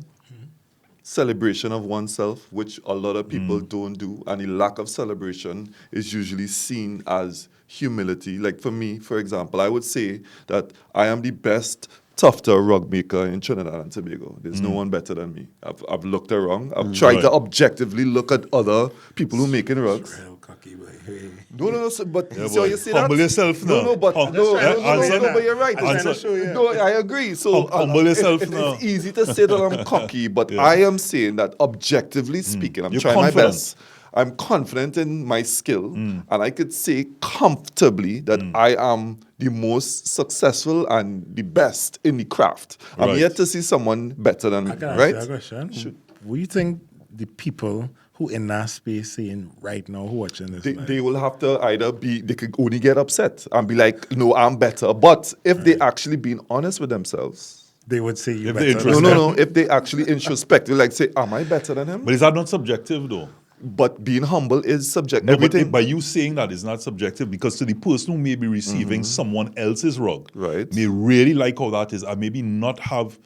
Celebration of oneself, which a lot of people don't do, and the lack of celebration is usually seen as humility. Like for me, for example, I would say that I am the best tufter rug maker in Trinidad and Tobago. There's no one better than me. I've looked around. I've tried to objectively look at other people who making rugs. Real cocky, boy. Hey. No, but Yeah, so boy. you see Humble that? yourself now. No, but Hum- no, Answer. but you're right. I'm trying to show you. No, I agree. So Humble yourself now. It's easy to say that I'm cocky, but I am saying that objectively speaking, I'm You're trying confident. my best. I'm confident in my skill, and I could say comfortably that I am the most successful and the best in the craft. I'm Right. yet to see someone better than me, I can ask right? you a question. What do you think the people who in that space saying right now, who watching this? They will have to either they could only get upset and be like, no, I'm better. But if they actually being honest with themselves, they would say you If they're better. interested. no, if they actually introspective, like say, am I better than him? But is that not subjective though? But being humble is subjective. No, but Everything. by you saying that is not subjective, because to the person who may be receiving someone else's rug, Right. may really like how that is, and maybe not have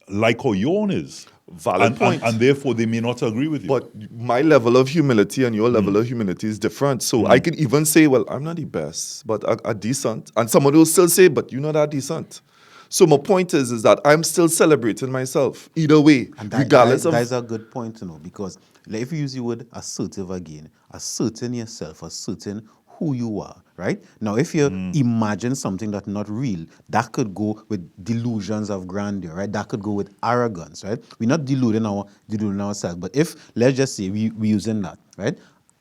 like how your own is. Valid point. And therefore they may not agree with you. But my level of humility and your level of humility is different. So I could even say, well, I'm not the best, but a decent. And someone will still say, but you're not that decent. So my point is that I'm still celebrating myself either way, And regardless of. that's a good point to know, because like, if you use the word assertive again, asserting yourself, asserting who you are, right? Now, if you imagine something that's not real, that could go with delusions of grandeur, right? That could go with arrogance, right? We're not deluding ourselves, but if, let's just say, we're using that, right?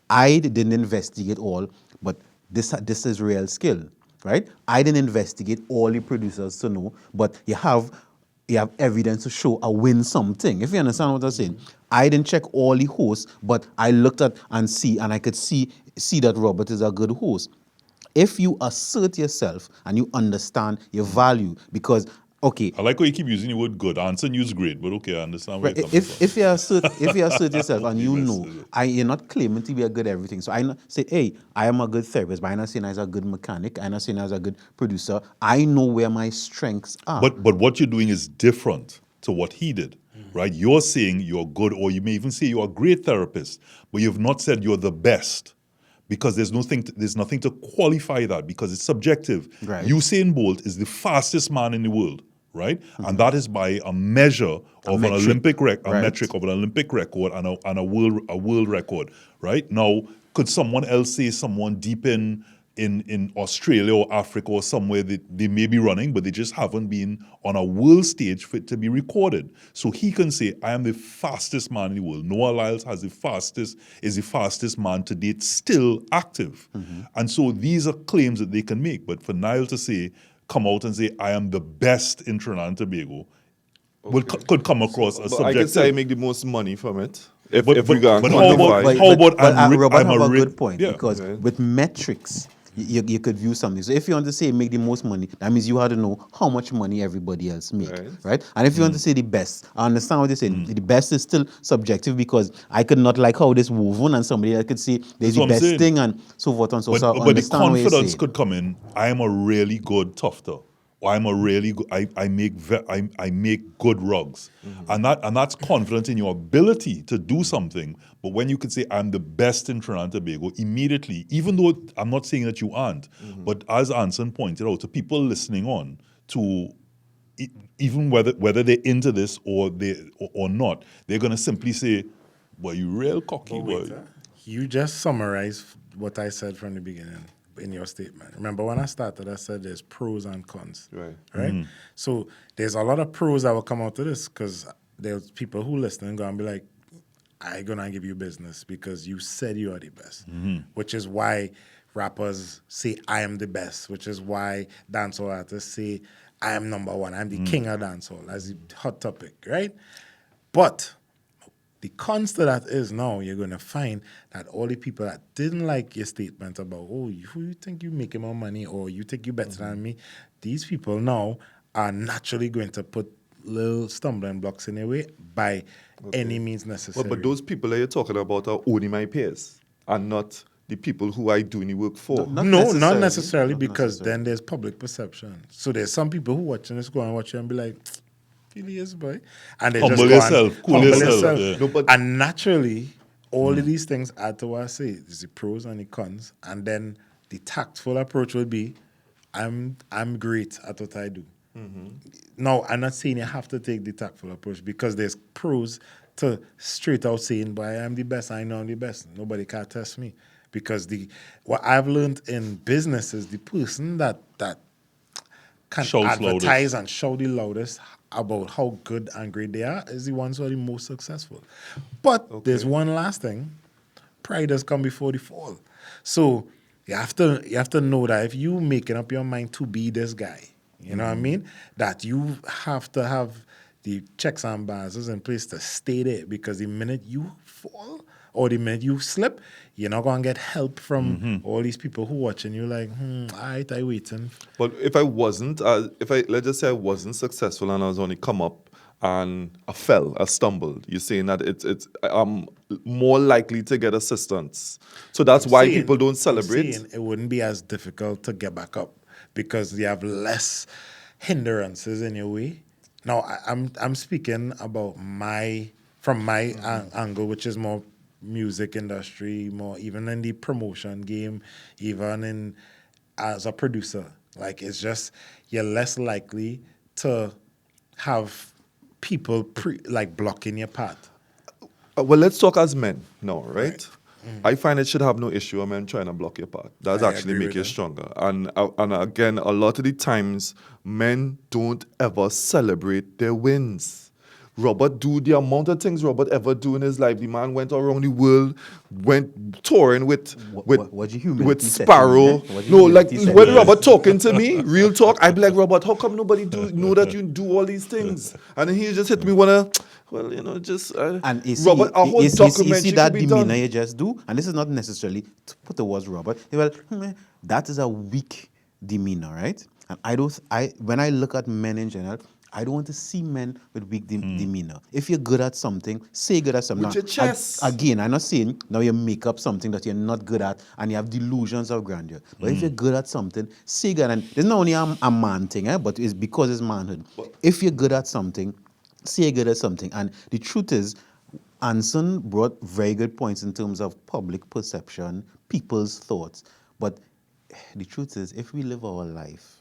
I didn't investigate all, but this is real skill, right? I didn't investigate all the producers to know, but you have evidence to show I win something. If you understand what I'm saying. I didn't check all the hosts, but I looked at and I could see that Robert is a good host. If you assert yourself and you understand your value, because okay, I like how you keep using the word good. Answer use great, but okay, I understand where right, you're coming from. if you assert yourself and you Yes, know, you're not claiming to be a good everything. So I say, hey, I am a good therapist, but I'm not saying I'm a good mechanic. I'm not saying I'm a good producer. I know where my strengths are. But what you're doing is different to what he did, right? You're saying you're good, or you may even say you're a great therapist, but you've not said you're the best, because there's nothing to qualify that, because it's subjective. Right. Usain Bolt is the fastest man in the world, right? And that is by a measure of an Olympic Right. metric of an Olympic record and a world record, right? Now, could someone else say someone deep in in Australia or Africa or somewhere that they may be running, but they just haven't been on a world stage for it to be recorded. So he can say, I am the fastest man in the world. Noah Lyles is the fastest man to date still active. And so these are claims that they can make. But for Nile to say, come out and say, I am the best in Trinidad and Tobago, could come across as But subjective. I can say I make the most money from it. If But we got how about Robert I'm have a a good point yeah. because with metrics, you could view something. So if you want to say make the most money, that means you have to know how much money everybody else make, right? And if you want to say the best, I understand what you're saying. The best is still subjective because I could not like how this woven and somebody else could say there's That's the what I'm best saying. thing and so forth and so on. So I But the understand what you're confidence saying. could come in. I am a really good tufter. Or I'm a really good. I make good rugs, and that's confidence in your ability to do something. But when you could say I'm the best in Trinidad and Tobago, immediately, even though I'm not saying that you aren't, but as Anson pointed out, to people listening on, to even whether they're into this or not, they're gonna simply say, "Well, you real cocky, But boy." wait, you just summarized what I said from the beginning in your statement. Remember when I started, I said there's pros and cons. Right? So there's a lot of pros that will come out of this because there's people who listen and going to be like, I'm going to give you business because you said you are the best, which is why rappers say I am the best, which is why dancehall artists say I am number one. I'm the king of dancehall as the hot topic, right? But the cons to that is now you're going to find that all the people that didn't like your statement about, who you think you making more money or you think you better than me, these people now are naturally going to put little stumbling blocks in their way by any means necessary. But those people that you're talking about are only my peers and not the people who I do any work for. Not not necessarily Not because necessarily. then there's public perception. So there's some people who watching this go and watch it and be like, really is, boy. And they Humble just go yourself, and cool humble yourself, yeah. No, but- and naturally, all of these things add to what I say. There's the pros and the cons. And then the tactful approach would be, I'm great at what I do. Now, I'm not saying you have to take the tactful approach because there's pros to straight out saying, boy, I'm the best, I know I'm the best. Nobody can test me. Because what I've learned in business is the person that can Shouts advertise and shout the loudest about how good and great they are is the ones who are the most successful. But there's one last thing. Pride has come before the fall. So you have to know that if you making up your mind to be this guy, you know what I mean? That you have to have the checks and balances in place to stay there because the minute you fall or the minute you slip, you're not going to get help from all these people who watching you like, all right, I waiting. But if I wasn't, let's just say I wasn't successful and I was only come up and I stumbled, you're saying that I'm more likely to get assistance. So that's why people don't celebrate. I'm saying it wouldn't be as difficult to get back up because you have less hindrances in your way. Now, I'm speaking about from my angle, which is more music industry, more even in the promotion game, even in as a producer. Like it's just you're less likely to have people blocking your path. Well, let's talk as men now, right? I find it should have no issue a man trying to block your path. That's I actually agree make with you that. stronger. And again, a lot of the times, men don't ever celebrate their wins. Robert do the amount of things Robert ever do in his life. The man went around the world, went touring with What your humility set Sparrow. in, eh? What No, your like humility set when in. Robert talking to me, real talk, I be like, Robert, how come nobody know that you do all these things? And then he just hit me And you see, Robert, a whole you documentary see that could be done. demeanor you just do, and this is not necessarily to put towards Robert. That is a weak demeanor, right? And when I look at men in general, I don't want to see men with weak demeanor. If you're good at something, say good at something. With your chest. Again, I'm not saying now you make up something that you're not good at and you have delusions of grandeur. But if you're good at something, say good. And there's not only a man thing, but it's because it's manhood. If you're good at something, say you're good at something. And the truth is, Anson brought very good points in terms of public perception, people's thoughts. But the truth is, if we live our life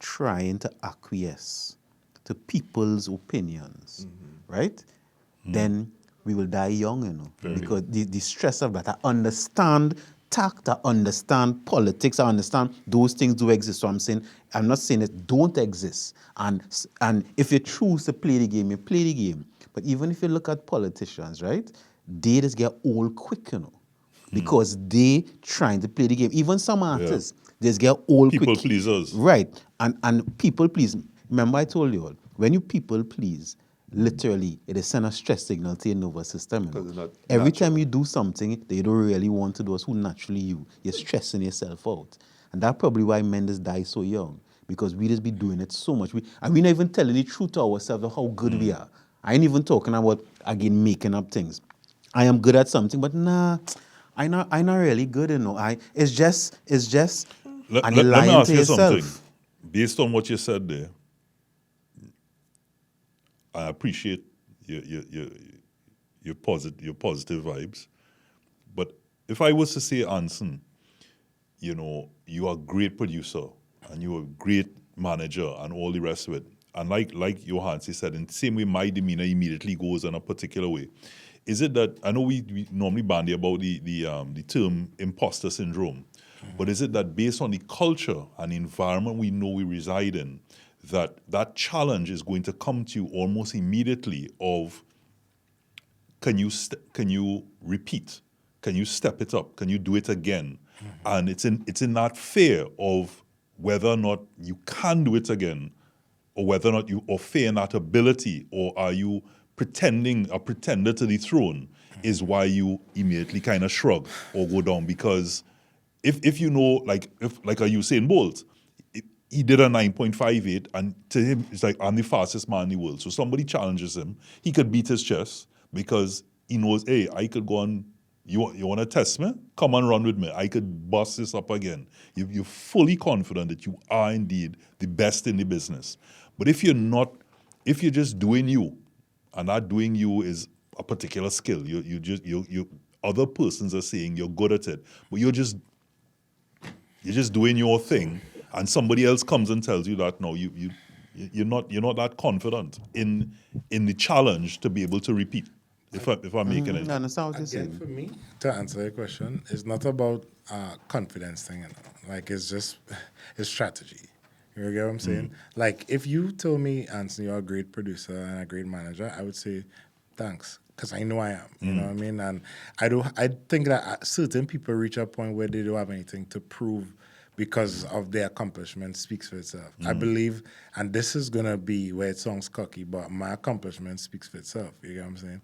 trying to acquiesce to people's opinions, right? Then we will die young, because the stress of that. I understand tact, I understand politics, I understand those things do exist. So I'm not saying it don't exist. And if you choose to play the game, you play the game. But even if you look at politicians, right, they just get old quick, because they trying to play the game. Even some artists, they just get old quick. People pleasers. Right. And people please. Remember I told you all, when you people please, literally, it is send a stress signal to your nervous system. Because it's not Every natural. time you do something that you don't really want to do, as who naturally you're stressing yourself out. And that's probably why men just die so young. Because we just be doing it so much. And we're not even telling the truth to ourselves of how good we are. I ain't even talking about, again, making up things. I am good at something, but nah, I not really good, It's just Let and you're me lying ask to you yourself. something. Based on what you said there, I appreciate your positive vibes. But if I was to say, Anson, you are a great producer and you're a great manager and all the rest of it. And like Johansi said, in the same way my demeanor immediately goes in a particular way. Is it that, I know we normally bandy about the term imposter syndrome, but is it that based on the culture and the environment we know we reside in, that challenge is going to come to you almost immediately of, can you repeat? Can you step it up? Can you do it again? And it's in that fear of whether or not you can do it again, or whether or not you or fear in that ability, or are you pretending a pretender to the throne, is why you immediately kind of shrug or go down. Because if you know, like a Usain Bolt, he did a 9.58, and to him it's like, I'm the fastest man in the world. So somebody challenges him, he could beat his chest because he knows, hey, I could go on. You want to test me? Come and run with me. I could bust this up again. You're fully confident that you are indeed the best in the business. But if you're just doing you, and that doing you is a particular skill, you other persons are saying you're good at it, but you're just doing your thing, and somebody else comes and tells you that no, you're not that confident in the challenge to be able to repeat. If I'm making it. I understand what you're Again, saying. for me, to answer your question, it's not about confidence thing. Like, it's strategy. You get what I'm saying? Like, if you told me, Anthony, you're a great producer and a great manager, I would say, thanks, because I know I am. You know what I mean? And I think that certain people reach a point where they don't have anything to prove because of their accomplishment speaks for itself. I believe, and this is going to be where it sounds cocky, but my accomplishment speaks for itself. You get what I'm saying?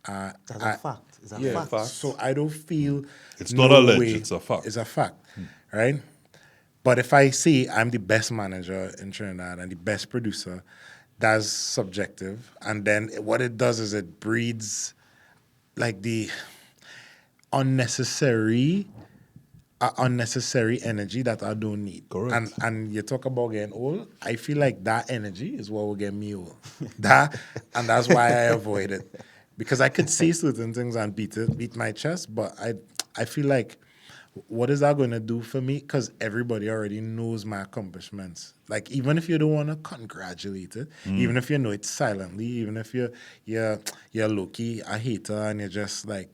That's a fact. It's a fact. So I don't feel It's not alleged, it's a fact. It's a fact, right? But if I say I'm the best manager in Trinidad and the best producer, that's subjective. And then what it does is it breeds like the unnecessary energy that I don't need. Correct. And you talk about getting old, I feel like that energy is what will get me old. And that's why I avoid it. Because I could say certain things and beat my chest, but I feel like, what is that going to do for me? Because everybody already knows my accomplishments. Like, even if you don't want to congratulate it, even if you know it silently, even if you're low-key a hater and you're just like,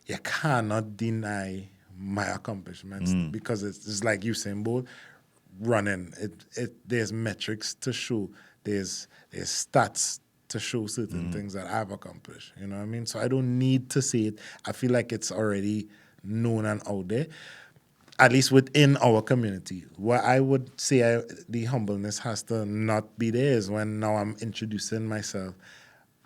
you cannot deny my accomplishments because it's like Usain Bolt running. There's metrics to show. There's stats to show certain things that I've accomplished. You know what I mean? So I don't need to say it. I feel like it's already known and out there, at least within our community. What I would say the humbleness has to not be there is when now I'm introducing myself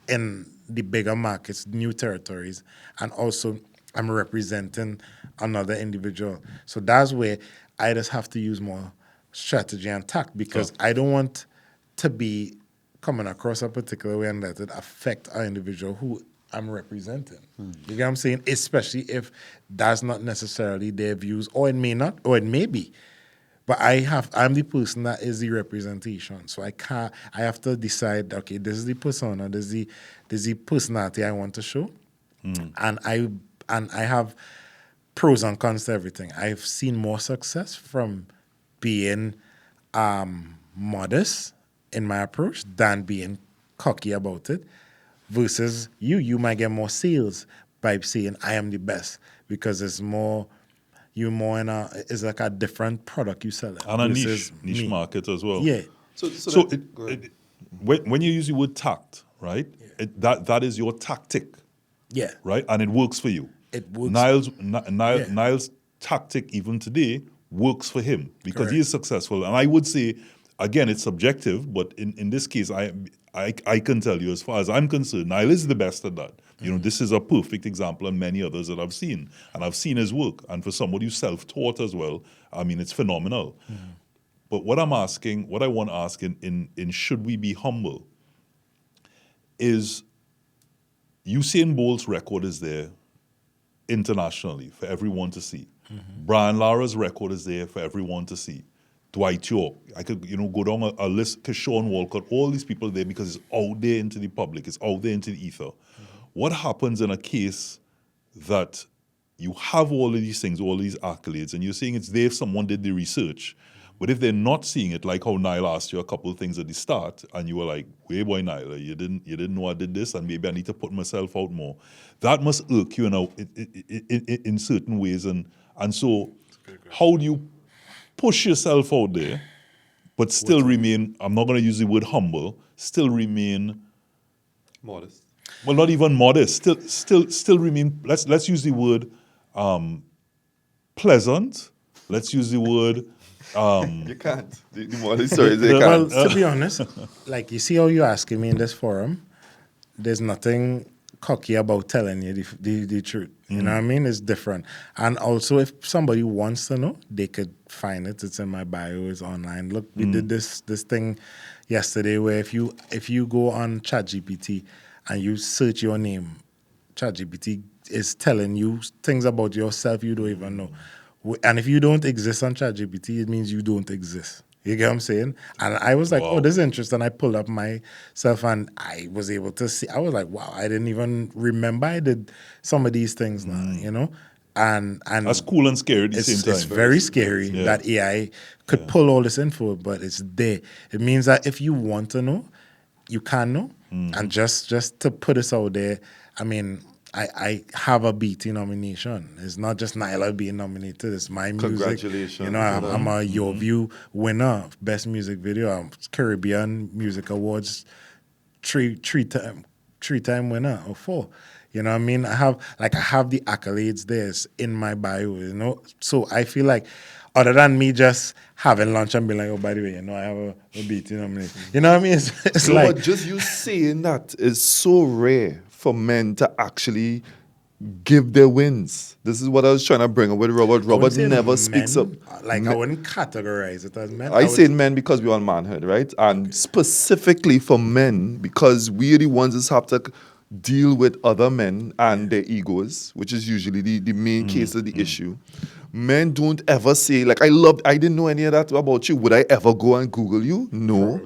in the bigger markets, new territories, and also I'm representing another individual. So that's where I just have to use more strategy and tact, because I don't want to be coming across a particular way and let it affect an individual who I'm representing. You get what I'm saying? Especially if that's not necessarily their views, or it may not, or it may be. But I'm the person that is the representation. So I have to decide, okay, this is the persona, this is the personality I want to show. And I have pros and cons to everything. I've seen more success from being modest in my approach than being cocky about it. Versus you might get more sales by saying I am the best, because it's more, you more in a is like a different product you sell. And a versus niche me. market as well. Yeah. So go ahead. when you use the word tact, right? That is your tactic, Yeah. right? And it works for you. It works. Niall's tactic even today works for him because he Correct. is successful. And I would say, again, it's subjective, but in this case, I can tell you, as far as I'm concerned, Niall is the best at that. You know, this is a perfect example, and many others that I've seen, and I've seen his work. And for somebody who's self-taught as well, I mean, it's phenomenal. But what I want to ask in should we be humble, is Usain Bolt's record is there internationally for everyone to see. Brian Lara's record is there for everyone to see. Dwight York, I could go down a list, Keshawn Walcott, all these people there because it's out there into the public, it's out there into the ether. What happens in a case that you have all of these things, all of these accolades, and you're saying it's there if someone did the research, but if they're not seeing it, like how Niall asked you a couple of things at the start, and you were like, "Wait, boy, Niall, you didn't know I did this, and maybe I need to put myself out more." That must irk you, in certain ways, and so how do you push yourself out there, but still remain? I'm not going to use the word humble. Still remain Modest. well, not even modest. Still remain. Let's use the word pleasant. Let's use the word. You can't. The modest stories, you Well, can't. to be honest, like you see how you're asking me in this forum, there's nothing cocky about telling you the truth. You know what I mean? It's different. And also, if somebody wants to know, they could find it. It's in my bio. It's online. Look, we did this thing yesterday where if you go on ChatGPT and you search your name, ChatGPT is telling you things about yourself you don't even know. And if you don't exist on ChatGPT, it means you don't exist. You get what I'm saying? And I was like, oh, this is interesting. I pulled up myself and I was able to see. I was like, wow, I didn't even remember I did some of these things now, And That's cool and scary at the same time. it's very scary that AI could pull all this info, but it's there. It means that if you want to know, you can know. And just to put this out there, I mean, I have a BT nomination. It's not just Nyla being nominated. It's my music. Congratulations. I'm a Your View winner, Best Music Video, Caribbean Music Awards, three-time winner or 4. You know what I mean? I have the accolades there in my bio, So I feel like other than me just having lunch and being like, oh, by the way, I have a BT nomination. You know what I mean? It's like... But just you saying that is so rare for men to actually give their wins. This is what I was trying to bring up with Robert. Robert never speaks up. Like, I wouldn't categorize it as men. I say men because we're on manhood, right? And specifically for men, because we're the ones that have to deal with other men and their egos, which is usually the main case of the issue. Men don't ever say, like, I didn't know any of that about you. Would I ever go and Google you? No.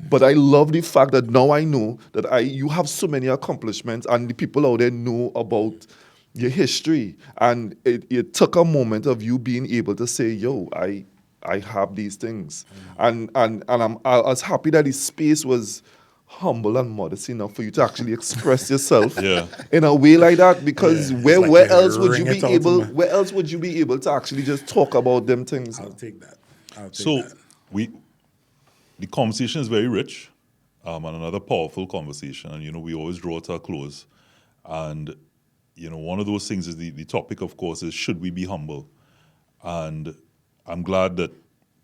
But I love the fact that now I know that you have so many accomplishments and the people out there know about your history. And it took a moment of you being able to say, yo, I have these things. And I was happy that the space was humble and modest enough for you to actually express yourself in a way like that, because where else would you be able to actually just talk about them things? I'll take that. The conversation is very rich, and another powerful conversation, and we always draw to a close. And one of those things is the topic, of course, is should we be humble? And I'm glad that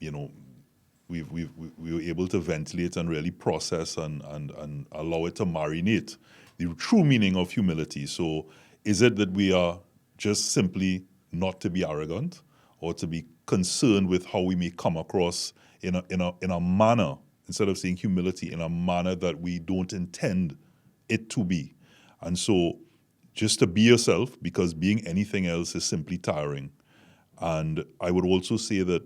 we were able to ventilate and really process and allow it to marinate the true meaning of humility. So is it that we are just simply not to be arrogant or to be concerned with how we may come across in a manner, instead of saying humility, in a manner that we don't intend it to be? And so just to be yourself, because being anything else is simply tiring. And I would also say that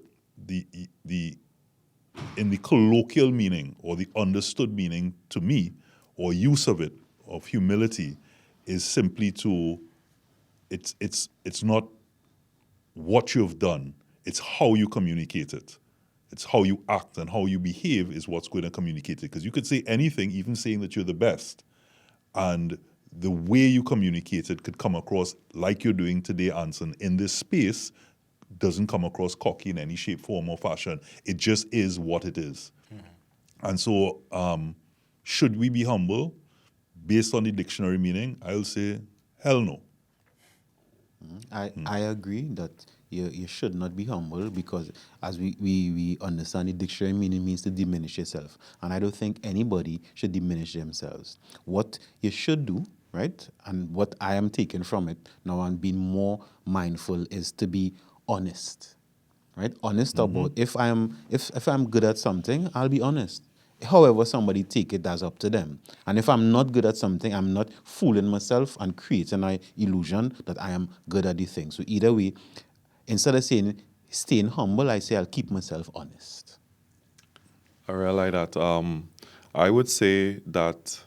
in the colloquial meaning or the understood meaning to me, or use of it, of humility, is simply it's not what you've done, it's how you communicate it. It's how you act and how you behave is what's going to communicate it. Because you could say anything, even saying that you're the best, and the way you communicate it could come across like you're doing today, Anson, in this space, doesn't come across cocky in any shape, form, or fashion. It just is what it is. And so, should we be humble? Based on the dictionary meaning, I'll say, hell no. I agree that you should not be humble, because as we understand the dictionary meaning means to diminish yourself. And I don't think anybody should diminish themselves. What you should do, right, and what I am taking from it now and being more mindful, is to be honest, right? Honest about if I'm good at something, I'll be honest. However somebody take it, that's up to them. And if I'm not good at something, I'm not fooling myself and creating an illusion that I am good at the thing. So either way, instead of saying staying humble, I say I'll keep myself honest. I realize that. I would say that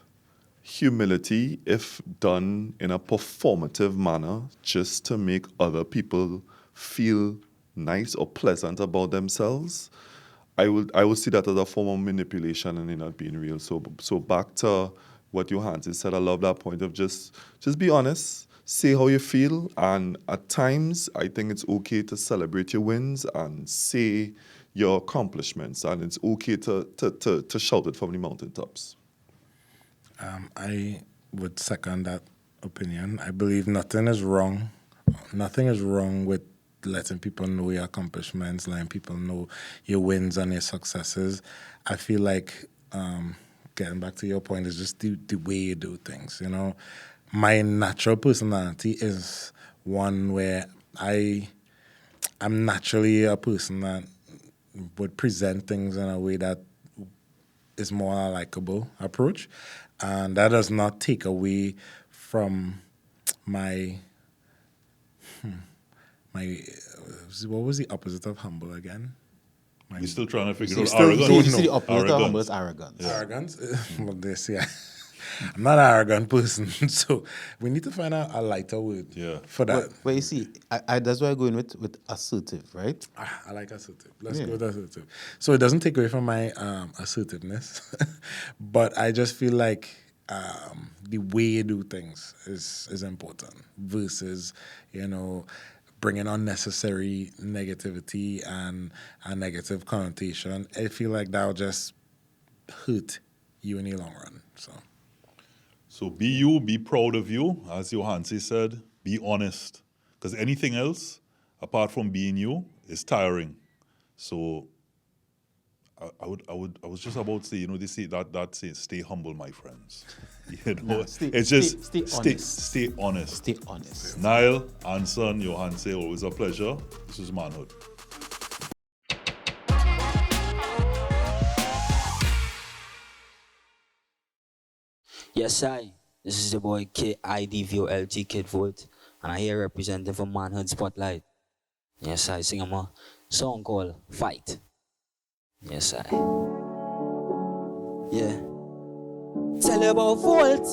humility, if done in a performative manner, just to make other people feel nice or pleasant about themselves, I would see that as a form of manipulation and it not being real. So back to what Johansi said, I love that point of just be honest, say how you feel, and at times I think it's okay to celebrate your wins and say your accomplishments, and it's okay to shout it from the mountaintops. I would second that opinion. I believe nothing is wrong. Nothing is wrong with letting people know your accomplishments, letting people know your wins and your successes. I feel like, getting back to your point, is just the way you do things, you know. My natural personality is one where I'm naturally a person that would present things in a way that is more a likable approach. And that does not take away from my what was the opposite of humble again? We're still trying to figure You out still arrogance. see the opposite of humble is arrogance. Arrogance? Well, they say I'm not an arrogant person, so we need to find out a lighter word for that. But you see, I that's why I'm going with assertive, right? I like assertive. Let's go with assertive. So it doesn't take away from my assertiveness, but I just feel like the way you do things is important versus, you know, bringing unnecessary negativity and a negative connotation. I feel like that'll just hurt you in the long run. So be you, be proud of you. As Johansi said, be honest. Because anything else, apart from being you, is tiring. So I was just about to say, you know, they say that say, stay humble, my friends. You know, it's just stay honest. Stay honest. Niall, Anson, Johansi, always a pleasure. This is Manhood. Yes, this is the boy KIDVOLT Kid Volt, and I here representing for Manhood Spotlight. Yes, I sing a song called Fight. Yes, yeah. Tell you about voltage.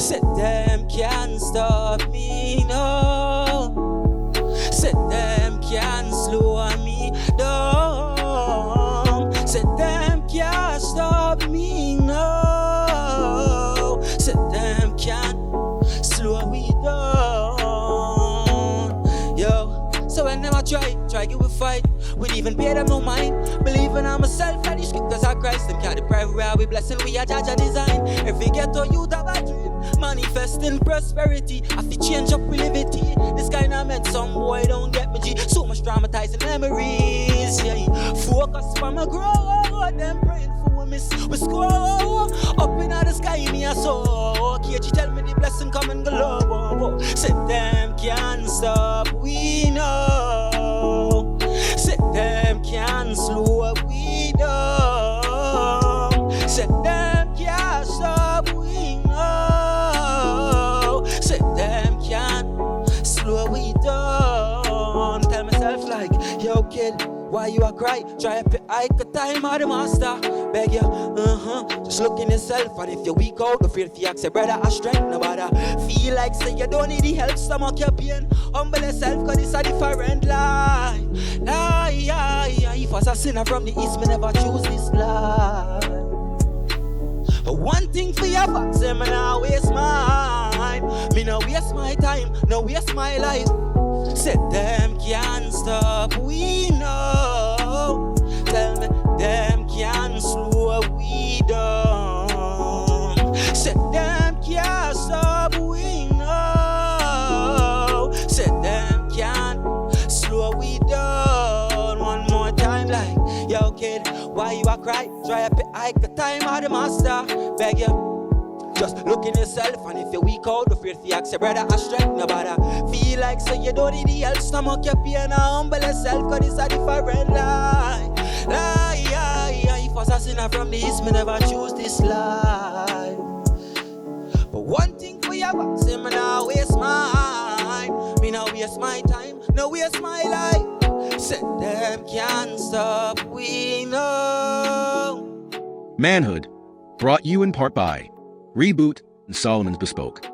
Said them can't stop me, no. Said them can't slow me down. Said them can't stop me, no. Said them can't slow me down. Yo, so when them I try get with fight, we'd even pay them no mind. Believing on myself and the scriptures of Christ. Them can't deprive where we blessing, we are judge a design. Every ghetto youth have a dream, manifesting prosperity. I feel change up reality. This kind of meant some boy don't get me G. So much traumatizing memories, yeah. Focus for my growth, them praying for we miss, we score. Up in the sky, me a soul. KG tell me the blessing come and glow. Said them can't stop, we know. Said them can't slow, we know. Said them can't stop, we know. Said them can't slow, we down. Tell myself like, yo kid, why you a cry? Try up your eye, the time of the master. Beg you, just look in yourself, and if you're weak out, don't feel if you ask your brother a strength, no matter. Feel like say you don't need the help, stomach your pain. Humble yourself, cause it's a different life. If I was a sinner from the east, me never choose this life. But one thing for your box, them and I waste mine. time. Me no waste my time, no waste my life. Said them can't stop, we know. Tell me them can't slow we down. Said them can't stop, we know. Said them can't slow we down. One more time like, yo kid, why you a cry? Try up your eye, the time of the master. Beg you. Just look in yourself, and if you're weak out, don't fear to ask your brother, I strike nobody. Feel like so you don't need the help, stomach your pain and humble yourself, cause it's a different life. If I was a sinner from the east, me never choose this life. But one thing for you, say me now waste mine. Me now waste my time, no waste my life. Said them can't stop, we know. Manhood, brought you in part by Reboot and Solomon's Bespoke.